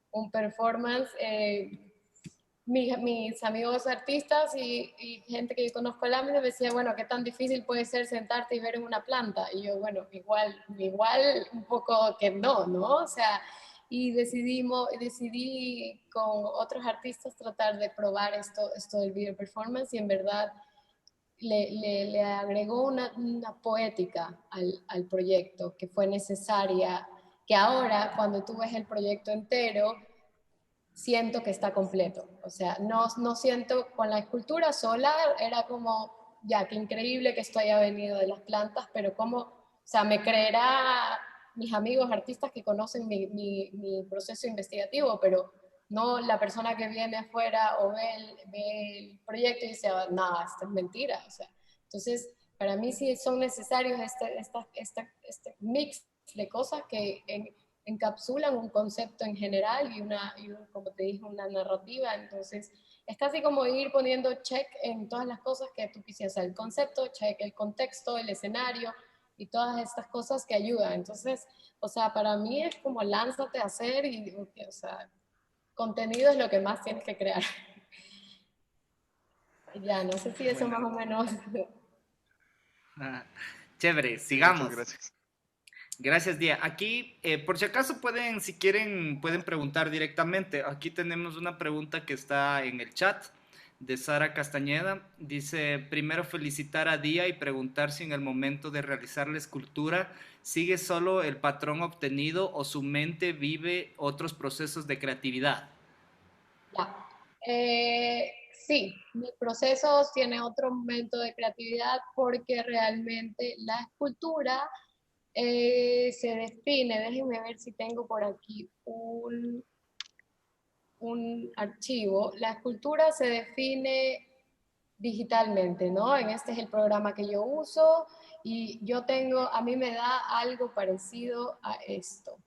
un performance, mis amigos artistas y gente que yo conozco al ámbito me decía, bueno, ¿qué tan difícil puede ser sentarte y ver en una planta? Y yo, bueno, igual un poco que no, o sea, y decidí con otros artistas tratar de probar esto del video performance y en verdad le agregó una poética al proyecto que fue necesaria, que ahora cuando tú ves el proyecto entero, siento que está completo. O sea, no siento con la escultura sola, era como, ya, qué increíble que esto haya venido de las plantas, pero como, o sea, me creerá mis amigos artistas que conocen mi proceso investigativo, pero no la persona que viene afuera o ve el proyecto y dice, no, esto es mentira. O sea, entonces, para mí sí son necesarios este mix de cosas que encapsulan un concepto en general como te dije, una narrativa. Entonces, es casi como ir poniendo check en todas las cosas que tú quisieras. El concepto, check el contexto, el escenario y todas estas cosas que ayudan. Entonces, o sea, para mí es como lánzate a hacer y, o sea, contenido es lo que más tienes que crear. Ya, no sé si eso Bueno, más o menos. ah, chévere, Muchas sigamos. gracias. Gracias, Día. Aquí, por si acaso pueden, si quieren, pueden preguntar directamente. Aquí tenemos una pregunta que está en el chat de Sara Castañeda. Dice, primero felicitar a Día y preguntar si en el momento de realizar la escultura sigue solo el patrón obtenido o su mente vive otros procesos de creatividad. Ya. Sí, mi proceso tiene otro momento de creatividad porque realmente la escultura se define, déjenme ver si tengo por aquí un archivo. La escultura se define digitalmente, ¿no? En este es el programa que yo uso y a mí me da algo parecido a esto.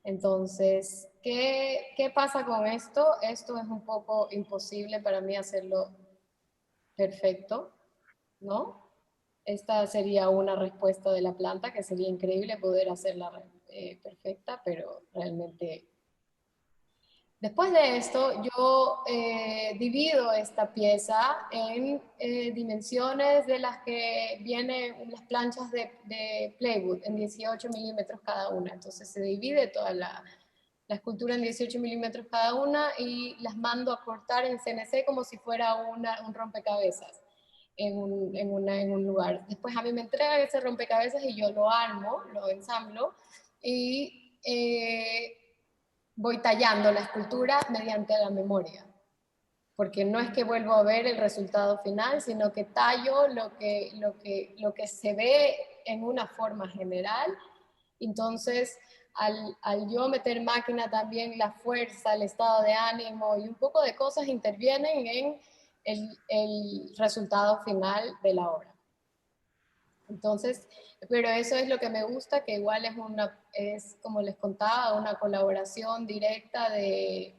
Entonces, ¿qué pasa con esto? Esto es un poco imposible para mí hacerlo perfecto, ¿no? Esta sería una respuesta de la planta, que sería increíble poder hacerla perfecta, pero realmente. Después de esto, yo divido esta pieza en dimensiones de las que vienen las planchas de plywood en 18 milímetros cada una. Entonces se divide toda la escultura en 18 milímetros cada una y las mando a cortar en CNC como si fuera un rompecabezas en un lugar. Después a mí me entregan ese rompecabezas y yo lo armo, lo ensamblo y voy tallando la escultura mediante la memoria, porque no es que vuelvo a ver el resultado final, sino que tallo lo que se ve en una forma general. Entonces, al yo meter máquina también la fuerza, el estado de ánimo y un poco de cosas intervienen en el resultado final de la obra. Entonces, pero eso es lo que me gusta, que igual es como les contaba, una colaboración directa de,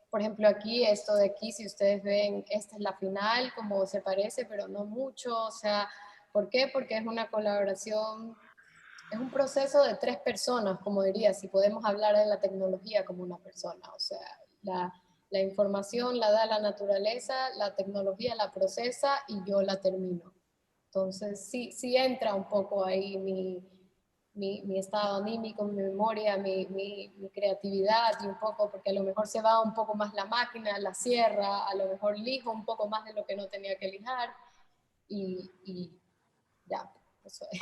por ejemplo, aquí, esto de aquí, si ustedes ven, esta es la final, como se parece, pero no mucho, o sea, ¿por qué? Porque es una colaboración, es un proceso de tres personas, como diría, si podemos hablar de la tecnología como una persona, o sea, la información la da la naturaleza, la tecnología la procesa y yo la termino. Entonces, sí entra un poco ahí mi estado anímico, mi memoria, mi creatividad y un poco, porque a lo mejor se va un poco más la máquina, la sierra, a lo mejor lijo un poco más de lo que no tenía que lijar y ya, eso es.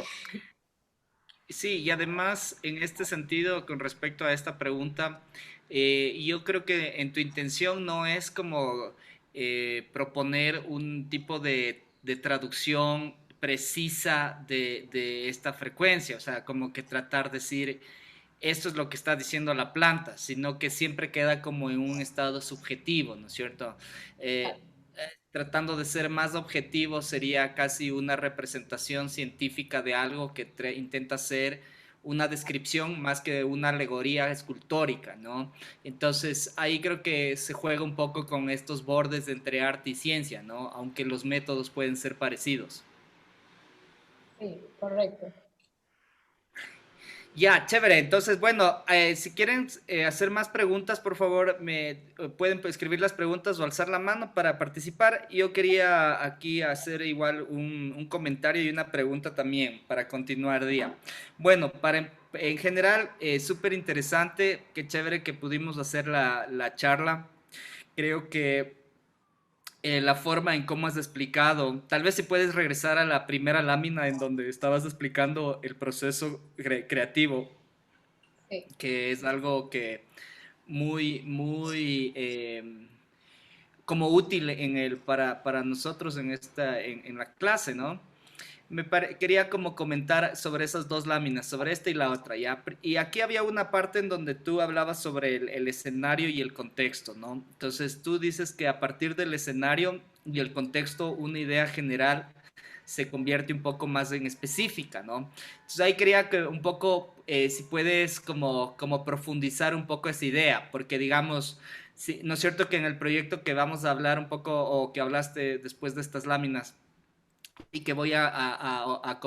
Sí, y además, en este sentido, con respecto a esta pregunta, yo creo que en tu intención no es como proponer un tipo de traducción precisa de esta frecuencia, o sea, como que tratar de decir esto es lo que está diciendo la planta, sino que siempre queda como en un estado subjetivo, ¿no es cierto? Tratando de ser más objetivo sería casi una representación científica de algo que intenta ser una descripción más que una alegoría escultórica, ¿no? Entonces ahí creo que se juega un poco con estos bordes entre arte y ciencia, ¿no? Aunque los métodos pueden ser parecidos. Sí, correcto. Ya, chévere. Entonces, bueno, si quieren hacer más preguntas, por favor, me pueden escribir las preguntas o alzar la mano para participar. Yo quería aquí hacer igual un comentario y una pregunta también para continuar día. Bueno, en general, súper interesante, qué chévere que pudimos hacer la charla. Creo que la forma en cómo has explicado. Tal vez si puedes regresar a la primera lámina en donde estabas explicando el proceso creativo, Sí. que es algo que muy como útil para nosotros en la clase, ¿no? Quería como comentar sobre esas dos láminas, sobre esta y la otra, ¿ya? Y aquí había una parte en donde tú hablabas sobre el escenario y el contexto, ¿no? Entonces tú dices que a partir del escenario y el contexto, una idea general se convierte un poco más en específica, ¿no? Entonces ahí quería que un poco, si puedes como profundizar un poco esa idea, porque digamos, sí, ¿no es cierto que en el proyecto que vamos a hablar un poco o que hablaste después de estas láminas y que voy a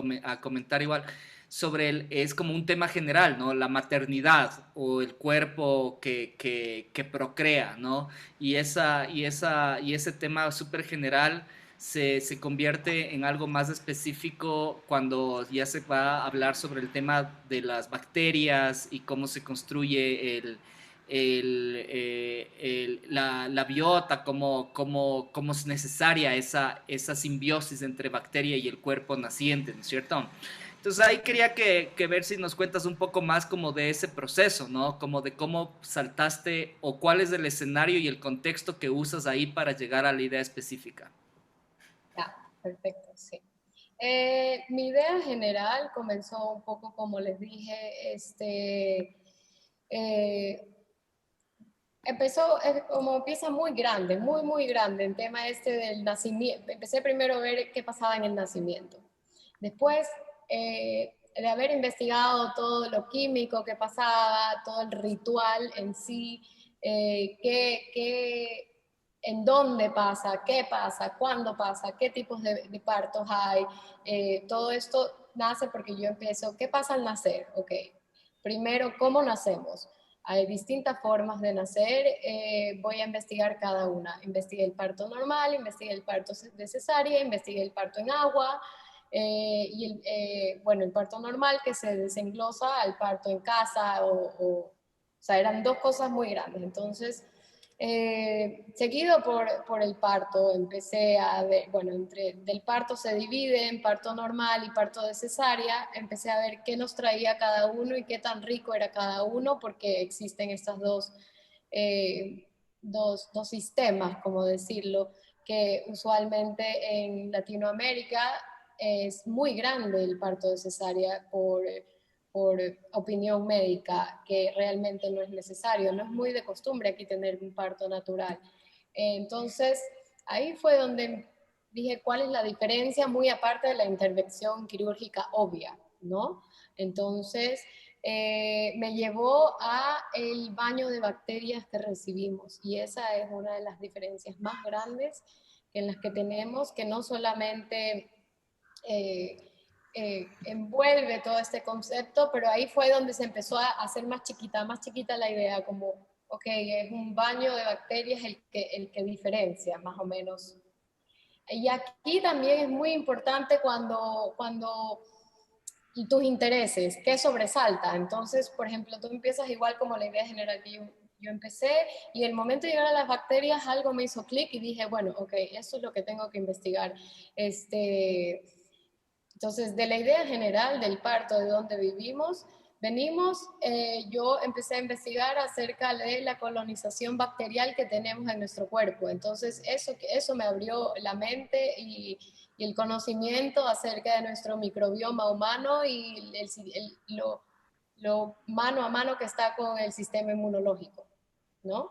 comentar igual sobre es como un tema general, ¿no? La maternidad o el cuerpo que procrea, ¿no? Y ese tema súper general se convierte en algo más específico cuando ya se va a hablar sobre el tema de las bacterias y cómo se construye la biota, cómo es necesaria esa simbiosis entre bacteria y el cuerpo naciente, ¿no es cierto? Entonces ahí quería que ver si nos cuentas un poco más como de ese proceso, ¿no? Como de cómo saltaste o cuál es el escenario y el contexto que usas ahí para llegar a la idea específica. Ya, perfecto, sí. Mi idea general comenzó un poco como les dije, eh, empezó como pieza muy grande, muy grande, en tema este del nacimiento. Empecé primero a ver qué pasaba en el nacimiento. Después de haber investigado todo lo químico que pasaba, todo el ritual en sí, en dónde pasa, cuándo pasa, qué tipos de partos hay, todo esto nace porque yo empiezo, ¿qué pasa al nacer? Ok, primero, ¿cómo nacemos? Hay distintas formas de nacer, voy a investigar cada una. Investigué el parto normal, investigué el parto de cesárea, investigué el parto en agua, bueno, el parto normal que se desenglosa al parto en casa, o sea, eran dos cosas muy grandes. Entonces, seguido por el parto, empecé a ver, bueno, del parto se divide en parto normal y parto de cesárea, empecé a ver qué nos traía cada uno y qué tan rico era cada uno, porque existen estas dos sistemas, como decirlo, que usualmente en Latinoamérica es muy grande el parto de cesárea por opinión médica, que realmente no es necesario, no es muy de costumbre aquí tener un parto natural. Entonces, ahí fue donde dije cuál es la diferencia, muy aparte de la intervención quirúrgica obvia, ¿no? Entonces, me llevó a el baño de bacterias que recibimos, y esa es una de las diferencias más grandes en las que tenemos, que no solamente envuelve todo este concepto, pero ahí fue donde se empezó a hacer más chiquita la idea, como, ok, es un baño de bacterias el que diferencia, más o menos. Y aquí también es muy importante cuando tus intereses, qué sobresalta. Entonces, por ejemplo, tú empiezas igual como la idea general que yo empecé, y el momento de llegar a las bacterias algo me hizo clic y dije, bueno, ok, esto es lo que tengo que investigar. Entonces, de la idea general del parto, de donde vivimos, yo empecé a investigar acerca de la colonización bacterial que tenemos en nuestro cuerpo. Entonces, eso me abrió la mente y el conocimiento acerca de nuestro microbioma humano y lo mano a mano que está con el sistema inmunológico, ¿no?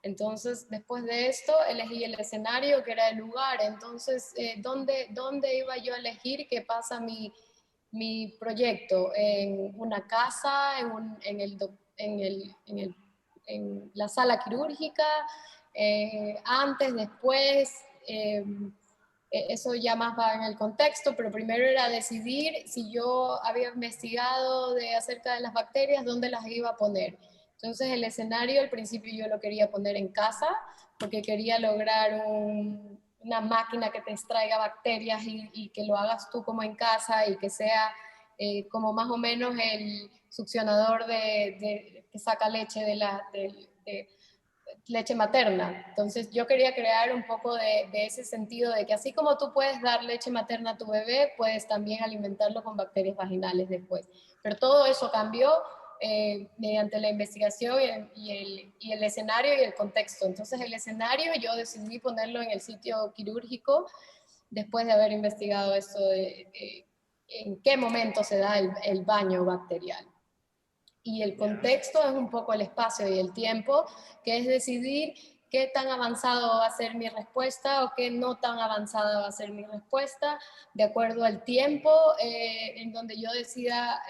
Entonces, después de esto, elegí el escenario, que era el lugar. Entonces, ¿dónde iba yo a elegir que pasa mi proyecto? ¿En una casa, en la sala quirúrgica, antes, después? Eso ya más va en el contexto, pero primero era decidir si yo había investigado acerca de las bacterias, dónde las iba a poner. Entonces el escenario al principio yo lo quería poner en casa, porque quería lograr una máquina que te extraiga bacterias y que lo hagas tú como en casa y que sea como más o menos el succionador que saca leche de leche materna. Entonces yo quería crear un poco de ese sentido de que así como tú puedes dar leche materna a tu bebé, puedes también alimentarlo con bacterias vaginales después. Pero todo eso cambió mediante la investigación y el escenario y el contexto. Entonces el escenario yo decidí ponerlo en el sitio quirúrgico después de haber investigado esto de en qué momento se da el baño bacterial. Y el contexto es un poco el espacio y el tiempo, que es decidir qué tan avanzado va a ser mi respuesta o qué no tan avanzada va a ser mi respuesta, de acuerdo al tiempo en donde yo decida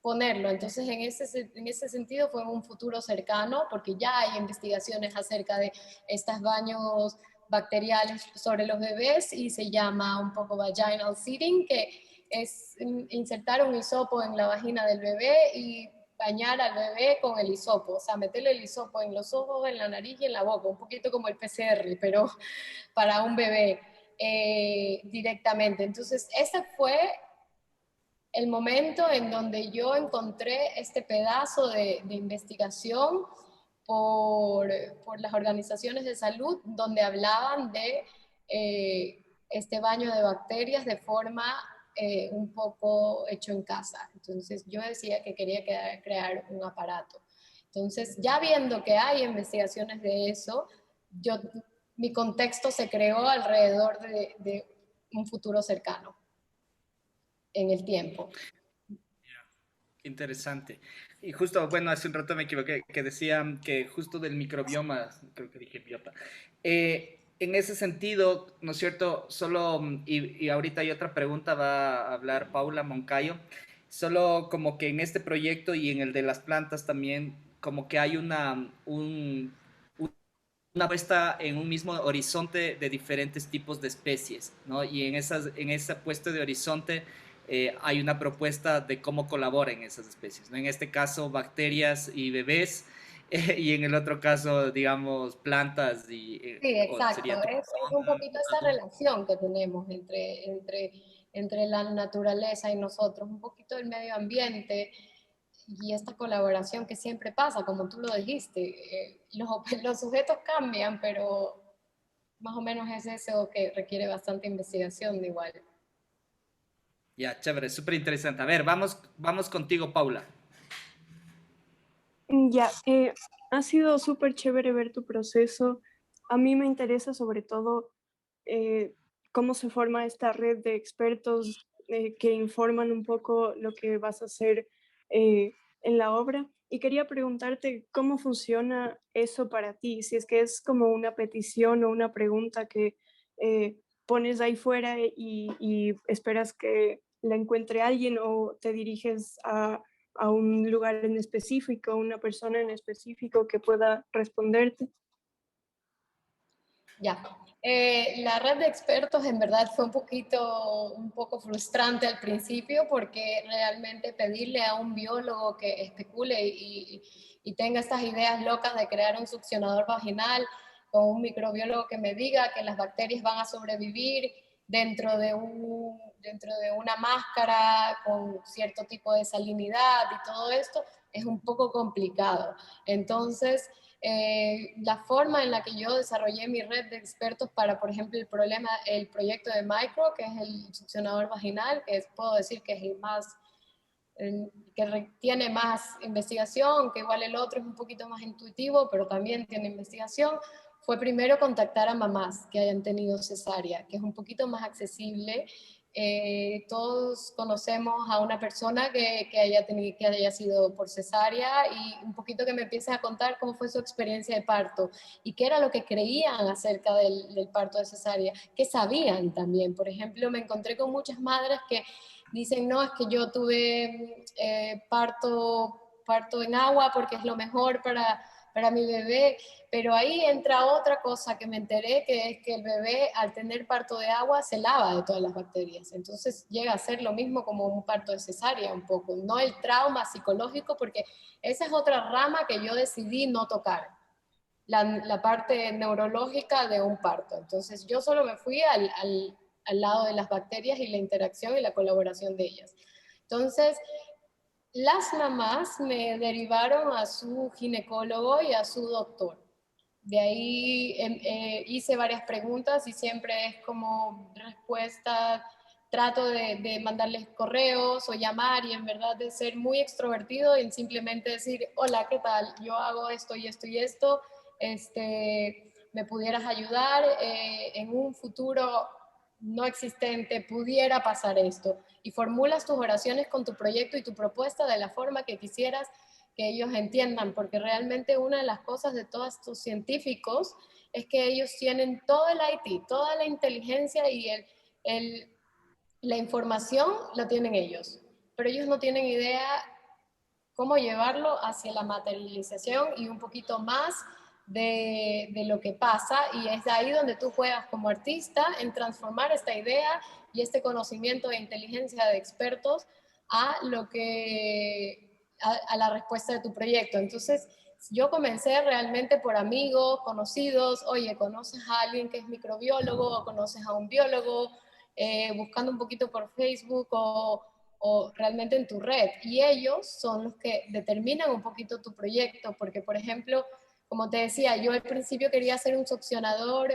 ponerlo. Entonces, en ese sentido fue un futuro cercano, porque ya hay investigaciones acerca de estos baños bacteriales sobre los bebés y se llama un poco vaginal seeding, que es insertar un hisopo en la vagina del bebé y bañar al bebé con el hisopo, o sea, meterle el hisopo en los ojos, en la nariz y en la boca, un poquito como el PCR, pero para un bebé directamente. Entonces, ese fue el momento en donde yo encontré este pedazo de investigación por, por las organizaciones de salud, donde hablaban de este baño de bacterias de forma un poco hecho en casa. Entonces yo decía que quería crear un aparato. Entonces ya viendo que hay investigaciones de eso, mi contexto se creó alrededor de un futuro cercano en el tiempo. Interesante. Y justo, bueno, hace un rato me equivoqué, que decían que justo del microbioma, creo que dije biota. En ese sentido, ¿no es cierto? Solo, y ahorita hay otra pregunta, va a hablar Paula Moncayo, solo como que en este proyecto y en el de las plantas también, como que hay una puesta en un mismo horizonte de diferentes tipos de especies, ¿no? Y en esa puesta de horizonte hay una propuesta de cómo colaboran esas especies, ¿no? En este caso, bacterias y bebés, y en el otro caso, digamos, plantas Sí, o exacto. sería tipo Es un poquito esta adultos. relación que tenemos entre la naturaleza y nosotros, un poquito el medio ambiente y esta colaboración que siempre pasa, como tú lo dijiste. Los sujetos cambian, pero más o menos es eso que requiere bastante investigación de igual. Ya, chévere, súper interesante. A ver, vamos contigo, Paula. Ya, ha sido súper chévere ver tu proceso. A mí me interesa sobre todo eh, cómo se forma esta red de expertos que informan un poco lo que vas a hacer en la obra. Y quería preguntarte cómo funciona eso para ti, si es que es como una petición o una pregunta que pones ahí fuera y esperas que la encuentre alguien o te diriges a un lugar en específico, una persona en específico que pueda responderte. Ya. La red de expertos en verdad fue un poco frustrante al principio porque realmente pedirle a un biólogo que especule y tenga estas ideas locas de crear un succionador vaginal con un microbiólogo que me diga que las bacterias van a sobrevivir dentro de una máscara con cierto tipo de salinidad y todo esto es un poco complicado. Entonces, la forma en la que yo desarrollé mi red de expertos para, por ejemplo, el proyecto de Micro, que es el succionador vaginal, puedo decir que es tiene más investigación, que igual el otro es un poquito más intuitivo, pero también tiene investigación, fue primero contactar a mamás que hayan tenido cesárea, que es un poquito más accesible. Todos conocemos a una persona que haya sido por cesárea, y un poquito que me empiece a contar cómo fue su experiencia de parto y qué era lo que creían acerca del parto de cesárea, qué sabían también. Por ejemplo, me encontré con muchas madres que dicen, no, es que yo tuve parto en agua porque es lo mejor para mi bebé, pero ahí entra otra cosa que me enteré, que es que el bebé al tener parto de agua se lava de todas las bacterias, entonces llega a ser lo mismo como un parto de cesárea un poco, no el trauma psicológico, porque esa es otra rama que yo decidí no tocar, la parte neurológica de un parto. Entonces yo solo me fui al lado de las bacterias y la interacción y la colaboración de ellas. Entonces, las mamás me derivaron a su ginecólogo y a su doctor. De ahí hice varias preguntas y siempre es como respuesta, trato de mandarles correos o llamar, y en verdad de ser muy extrovertido y simplemente decir, hola, ¿qué tal? Yo hago esto y esto y esto, ¿me pudieras ayudar? En un futuro no existente pudiera pasar esto, y formulas tus oraciones con tu proyecto y tu propuesta de la forma que quisieras que ellos entiendan, porque realmente una de las cosas de todos estos científicos es que ellos tienen todo el IT, toda la inteligencia y la información lo tienen ellos, pero ellos no tienen idea cómo llevarlo hacia la materialización y un poquito más de lo que pasa, y es ahí donde tú juegas como artista en transformar esta idea y este conocimiento de inteligencia de expertos a lo que a la respuesta de tu proyecto. Entonces yo comencé realmente por amigos, conocidos, oye, ¿conoces a alguien que es microbiólogo o conoces a un biólogo? Buscando un poquito por Facebook o realmente en tu red. Y ellos son los que determinan un poquito tu proyecto, porque por ejemplo, como te decía, yo al principio quería ser un succionador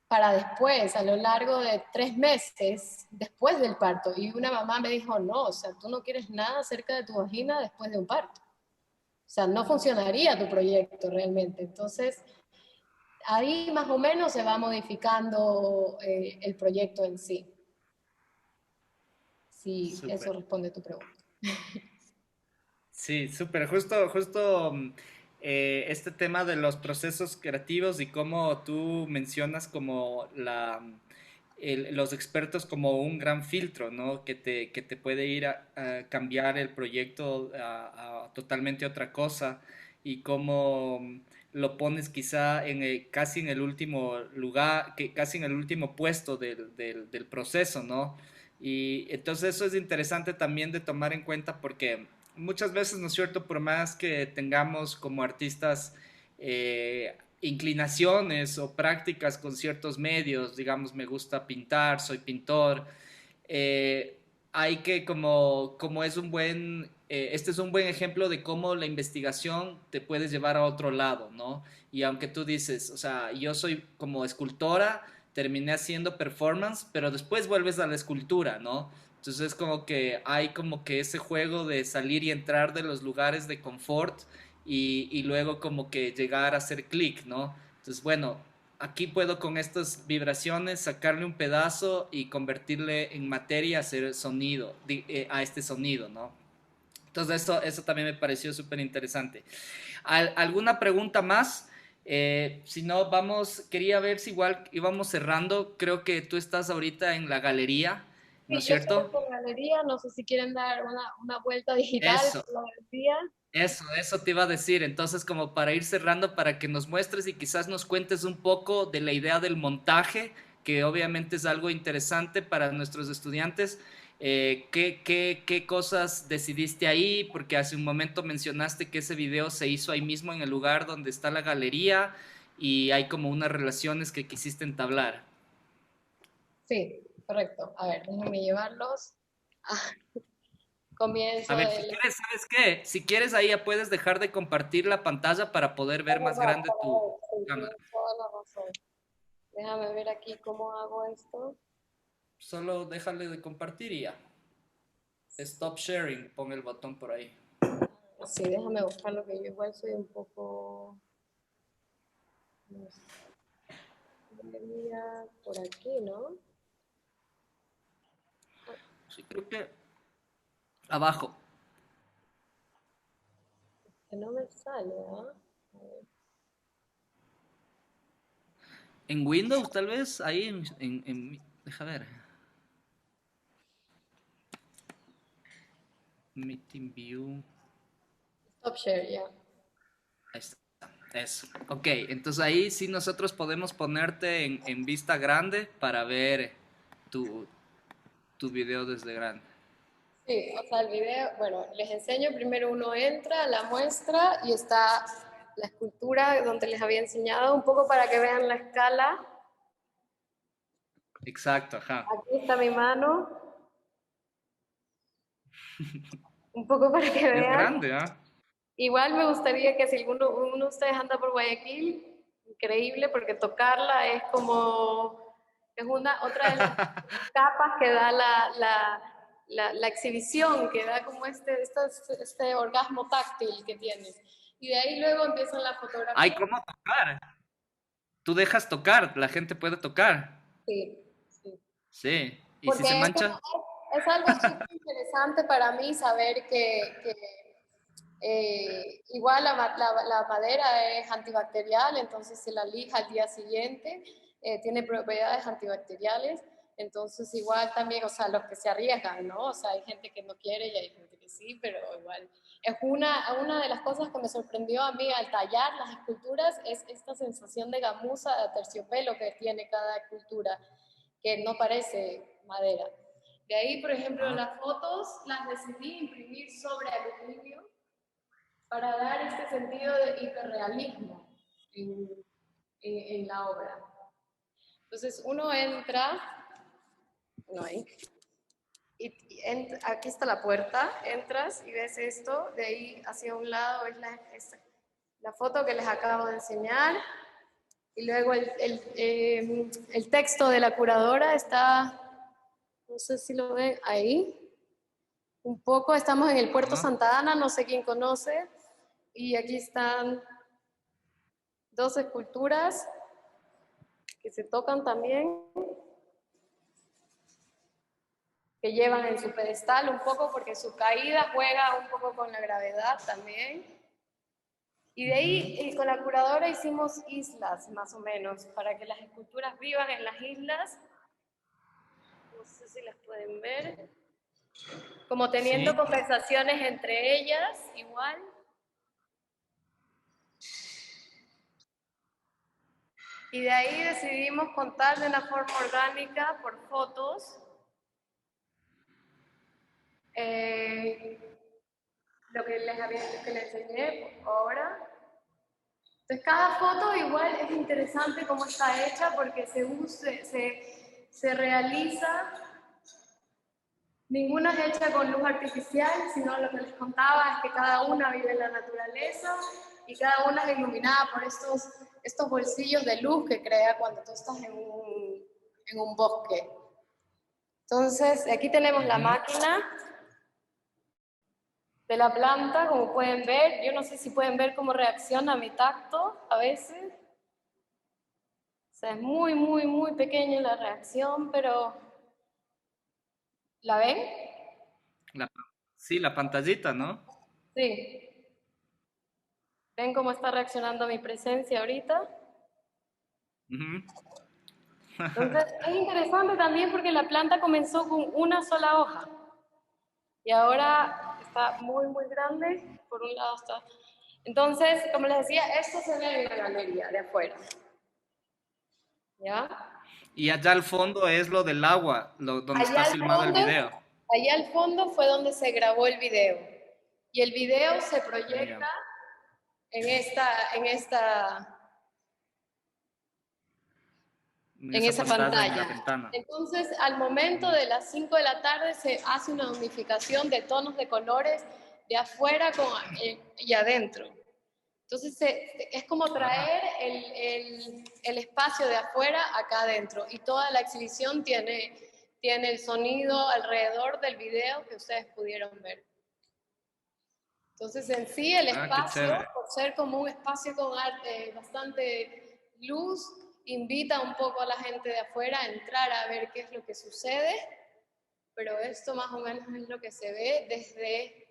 para después, a lo largo de 3 meses después del parto. Y una mamá me dijo, no, o sea, tú no quieres nada cerca de tu vagina después de un parto. O sea, no funcionaría tu proyecto realmente. Entonces, ahí más o menos se va modificando el proyecto en sí. Sí, eso Súper. responde a tu pregunta. Sí, súper. Justo este tema de los procesos creativos y cómo tú mencionas como los expertos como un gran filtro, ¿no? Que te puede ir a cambiar el proyecto a totalmente otra cosa, y cómo lo pones quizá casi en el último lugar, casi en el último puesto del proceso, ¿no? Y entonces eso es interesante también de tomar en cuenta, porque muchas veces, ¿no es cierto?, por más que tengamos como artistas inclinaciones o prácticas con ciertos medios, digamos, me gusta pintar, soy pintor, eh, hay que como es este es un buen ejemplo de cómo la investigación te puedes llevar a otro lado, ¿no? Y aunque tú dices, o sea, yo soy como escultora, terminé haciendo performance, pero después vuelves a la escultura, ¿no? Entonces es como que hay como que ese juego de salir y entrar de los lugares de confort, y luego como que llegar a hacer clic, ¿no? Entonces, bueno, aquí puedo con estas vibraciones sacarle un pedazo y convertirle en materia, hacer sonido, a este sonido, ¿no? Entonces eso también me pareció súper interesante. ¿Alguna pregunta más? Si no, quería ver si igual íbamos cerrando. Creo que tú estás ahorita en la galería, ¿no es Sí, yo estoy cierto? en la galería, no sé si quieren dar una vuelta digital Eso, por la galería. eso te iba a decir. Entonces, como para ir cerrando, para que nos muestres y quizás nos cuentes un poco de la idea del montaje, que obviamente es algo interesante para nuestros estudiantes. ¿Qué cosas decidiste ahí? Porque hace un momento mencionaste que ese video se hizo ahí mismo en el lugar donde está la galería, y hay como unas relaciones que quisiste entablar. Sí, correcto. A ver, déjenme llevarlos. Ah, A comienzo ver, si el... quieres, ¿sabes qué? Si quieres, ahí ya puedes dejar de compartir la pantalla para poder ver más grande tu Sí, cámara. tienes toda la razón. Déjame ver aquí cómo hago esto. Solo déjale de compartir y ya. Stop sharing, pon el botón por ahí. Sí, déjame buscarlo, que yo igual soy un poco... No sé, debería por aquí, ¿no? Sí, creo que abajo. Que no me sale, ¿ah? A ver. En Windows, tal vez, ahí deja ver. Meeting View. Stop share, ya. Ahí está. Eso. Ok, entonces ahí sí nosotros podemos ponerte en vista grande para ver tu, tu video desde grande. Sí, o sea, el video, bueno, les enseño, primero uno entra, la muestra y está la escultura donde les había enseñado, un poco para que vean la escala. Exacto, ajá. Aquí está mi mano, un poco para que Es vean. grande, ¿ah? Igual me gustaría que si uno de ustedes anda por Guayaquil, increíble, porque tocarla es como, es otra de las capas que da la exhibición, que da como este orgasmo táctil que tiene. Y de ahí luego empiezan las Ay, fotografías. ¿cómo tocar? Tú dejas tocar, la gente puede tocar. Sí, sí. Sí. ¿Y si se Porque mancha? es algo súper interesante para mí saber que igual la madera es antibacterial, entonces se la lija al día siguiente, tiene propiedades antibacteriales, entonces igual también, o sea, los que se arriesgan, ¿no? O sea, hay gente que no quiere y hay gente que sí, pero igual. Es una de las cosas que me sorprendió a mí al tallar las esculturas, es esta sensación de gamuza, de terciopelo que tiene cada escultura, que no parece madera. De ahí, por ejemplo, Ah, las fotos las decidí imprimir sobre aluminio para dar este sentido de hiperrealismo en la obra. Entonces uno entra, no hay, aquí está la puerta, entras y ves esto, de ahí hacia un lado ves la foto que les acabo de enseñar, y luego el texto de la curadora está, no sé si lo ven ahí, un poco, estamos en el Puerto ah. Santa Ana, no sé quién conoce, y aquí están dos esculturas que se tocan también, que llevan en su pedestal un poco porque su caída juega un poco con la gravedad también. Y de ahí con la curadora hicimos islas más o menos para que las esculturas vivan en las islas. No sé si las pueden ver. Como teniendo Sí. conversaciones entre ellas igual. Y de ahí decidimos contar de una forma orgánica por fotos. Lo que les enseñé ahora. Entonces cada foto igual es interesante cómo está hecha porque se realiza, ninguna es hecha con luz artificial, sino lo que les contaba es que cada una vive en la naturaleza y cada una es iluminada por estos bolsillos de luz que crea cuando tú estás en un bosque. Entonces aquí tenemos la máquina de la planta, como pueden ver. Yo no sé si pueden ver cómo reacciona mi tacto a veces. O sea, es muy, muy, muy pequeña la reacción, pero ¿la ven? La, sí, la pantallita, ¿no? Sí. ¿Ven cómo está reaccionando a mi presencia ahorita? Ujú. Entonces, es interesante también porque la planta comenzó con una sola hoja y ahora está muy, muy grande. Por un lado está. Entonces, como les decía, esto se ve en la galería de afuera. ¿Ya? Y allá al fondo es lo del agua, donde Allá está al filmado el fondo, video. allá al fondo fue donde se grabó el video. Y el video se Ya. proyecta en En en esa esa pantalla, en la pantalla. ventana. Entonces, al momento de las 5 de la tarde se hace una unificación de tonos de colores de afuera y adentro. Entonces, es como traer el espacio de afuera acá adentro. Y toda la exhibición tiene tiene el sonido alrededor del video que ustedes pudieron ver. Entonces, en sí, el espacio, por ser como un espacio con arte, bastante luz, invita un poco a la gente de afuera a entrar a ver qué es lo que sucede, pero esto más o menos es lo que se ve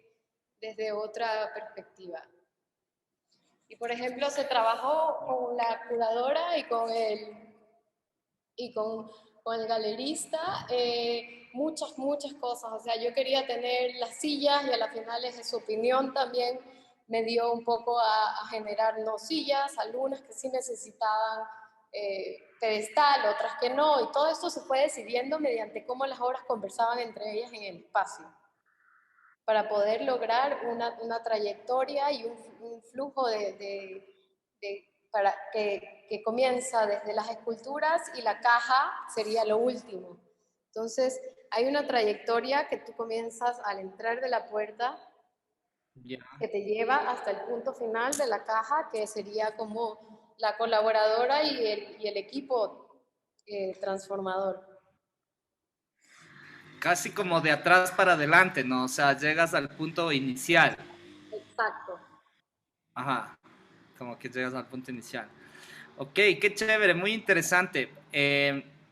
desde otra perspectiva. Y, por ejemplo, se trabajó con la curadora y con el galerista, muchas cosas. O sea, yo quería tener las sillas y a la final su opinión también me dio un poco a generar no sillas, algunas que sí necesitaban pedestal, otras que no, y todo esto se fue decidiendo mediante cómo las obras conversaban entre ellas en el espacio, para poder lograr una trayectoria y un flujo para que comienza desde las esculturas y la caja sería lo último. Entonces, hay una trayectoria que tú comienzas al entrar de la puerta, que te lleva hasta el punto final de la caja, que sería como la colaboradora y el equipo transformador. Casi como de atrás para adelante, ¿no? O sea, llegas al punto inicial. Exacto. Ajá, como que llegas al punto inicial. Ok, qué chévere, muy interesante.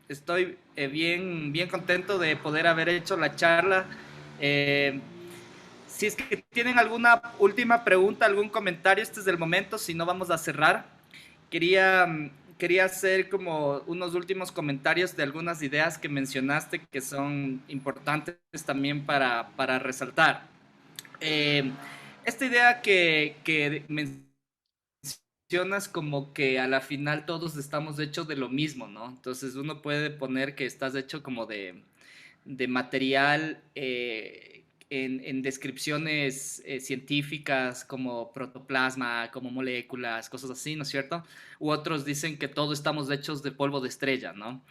Estoy bien contento de poder haber hecho la charla. Si es que tienen alguna última pregunta, algún comentario, este es el momento, si no vamos a cerrar. Quería hacer como unos últimos comentarios de algunas ideas que mencionaste que son importantes también para resaltar. Esta idea que mencionas como que a la final todos estamos hechos de lo mismo, ¿no? Entonces uno puede poner que estás hecho como de material en descripciones científicas como protoplasma, como moléculas, cosas así, ¿no es cierto? U otros dicen que todos estamos hechos de polvo de estrella, ¿no?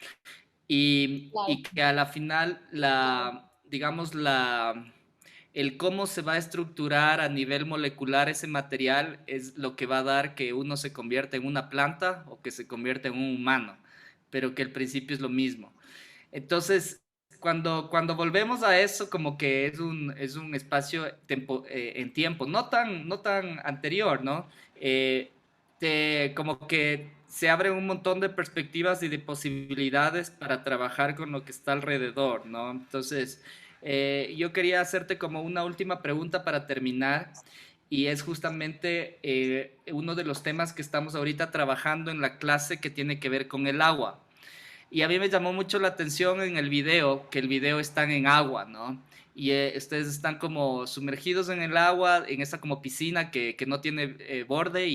Y que a la final digamos, el cómo se va a estructurar a nivel molecular ese material es lo que va a dar que uno se convierta en una planta o que se convierta en un humano, pero que el principio es lo mismo. Entonces, cuando volvemos a eso, como que es un espacio en tiempo, no tan anterior, ¿no? Como que se abren un montón de perspectivas y de posibilidades para trabajar con lo que está alrededor, ¿no? Entonces, yo quería hacerte como una última pregunta para terminar, y es justamente uno de los temas que estamos ahorita trabajando en la clase que tiene que ver con el agua. Y a mí me llamó mucho la atención en el video, que el video están en agua, ¿no? Y ustedes están como sumergidos en el agua, en esa como piscina que no tiene borde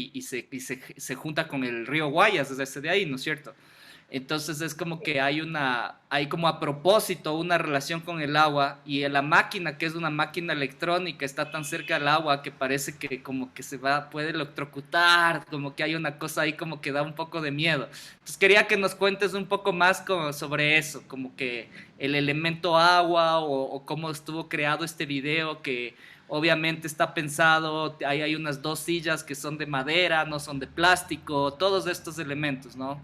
se junta con el río Guayas, desde de ahí, ¿no es cierto? Entonces es como que hay como a propósito una relación con el agua, y la máquina, que es una máquina electrónica, está tan cerca del agua que parece que como que puede electrocutar, como que hay una cosa ahí como que da un poco de miedo. Entonces quería que nos cuentes un poco más sobre eso, como que el elemento agua o cómo estuvo creado este video que obviamente está pensado, hay unas dos sillas que son de madera, no son de plástico, todos estos elementos, ¿no?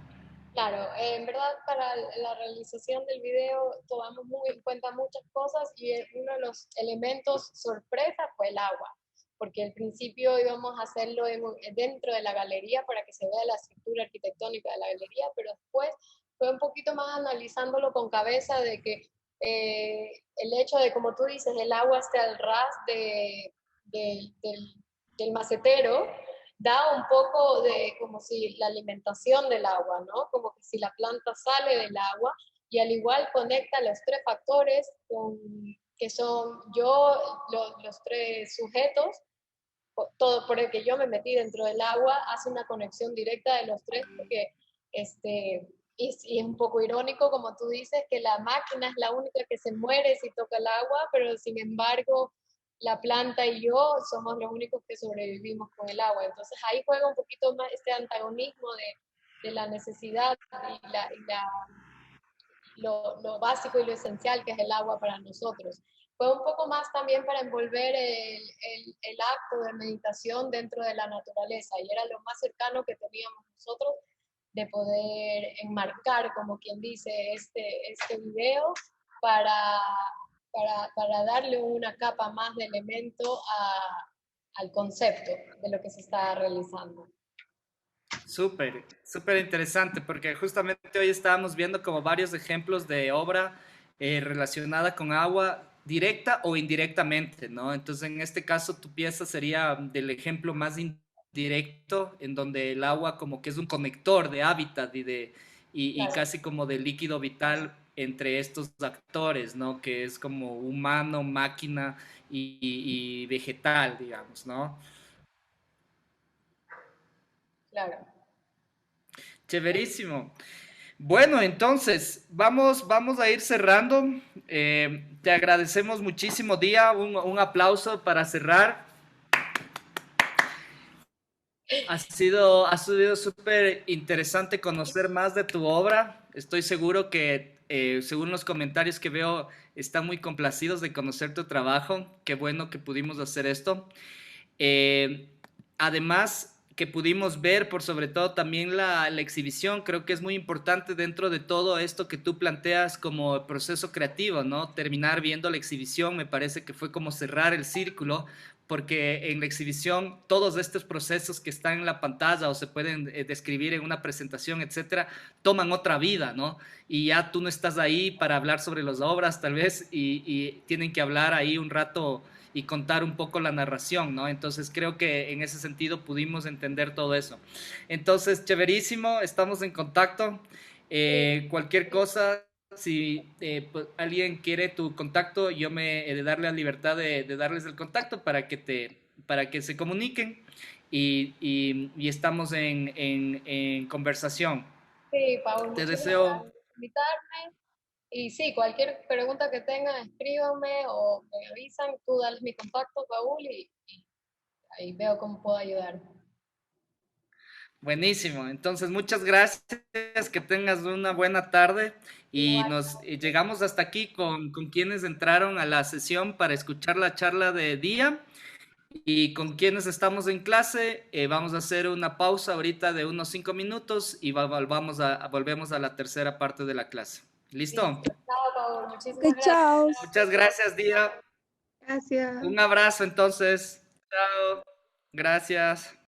Claro, en verdad para la realización del video tomamos muy en cuenta muchas cosas y uno de los elementos sorpresa fue el agua, porque al principio íbamos a hacerlo dentro de la galería para que se vea la estructura arquitectónica de la galería, pero después fue un poquito más analizándolo con cabeza de que el hecho de, como tú dices, el agua esté al ras del macetero, da un poco de como si la alimentación del agua, ¿no? Como que si la planta sale del agua y al igual conecta los tres factores que son los tres sujetos, todo por el que yo me metí dentro del agua, hace una conexión directa de los tres porque y es un poco irónico, como tú dices, que la máquina es la única que se muere si toca el agua, pero sin embargo la planta y yo somos los únicos que sobrevivimos con el agua. Entonces ahí juega un poquito más este antagonismo de la necesidad lo básico y lo esencial que es el agua para nosotros. Fue un poco más también para envolver el acto de meditación dentro de la naturaleza y era lo más cercano que teníamos nosotros de poder enmarcar, como quien dice, este video para, para darle una capa más de elemento al concepto de lo que se está realizando. Súper, súper interesante, porque justamente hoy estábamos viendo como varios ejemplos de obra relacionada con agua directa o indirectamente, ¿no? Entonces, en este caso, tu pieza sería del ejemplo más indirecto, en donde el agua como que es un conector de hábitat y Claro, casi como de líquido vital entre estos actores, ¿no? Que es como humano, máquina y vegetal, digamos, ¿no? claro. Chéverísimo. Bueno, entonces vamos a ir cerrando. Te agradecemos muchísimo, Día. Un aplauso para cerrar. Ha sido súper interesante conocer más de tu obra. Estoy seguro que, según los comentarios que veo, están muy complacidos de conocer tu trabajo. Qué bueno que pudimos hacer esto. Eh, Además, que pudimos ver por sobre todo también la exhibición, creo que es muy importante dentro de todo esto que tú planteas como proceso creativo, ¿no? Terminar viendo la exhibición me parece que fue como cerrar el círculo, porque en la exhibición todos estos procesos que están en la pantalla o se pueden describir en una presentación, etcétera, toman otra vida, ¿no? Y ya tú no estás ahí para hablar sobre las obras, tal vez, y tienen que hablar ahí un rato y contar un poco la narración, ¿no? Entonces creo que en ese sentido pudimos entender todo eso. Entonces, chéverísimo, estamos en contacto. Cualquier cosa, si pues, alguien quiere tu contacto, yo me he de darle la libertad de darles el contacto para que se comuniquen y estamos en conversación. Sí, Paul, Te muchísimas deseo. gracias por invitarme. Y sí, cualquier pregunta que tengan, escríbanme o me avisan, tú dales mi contacto, Paul, y ahí veo cómo puedo ayudar. Buenísimo, entonces muchas gracias, que tengas una buena tarde y Igual, nos llegamos hasta aquí con quienes entraron a la sesión para escuchar la charla de día y con quienes estamos en clase. Vamos a hacer una pausa ahorita de unos 5 minutos y volvemos a la tercera parte de la clase. ¿Listo? listo. Chao, Paul, Ok, muchísimas chao. Muchas gracias. gracias, Día. Gracias. Un abrazo entonces. Chao. Gracias.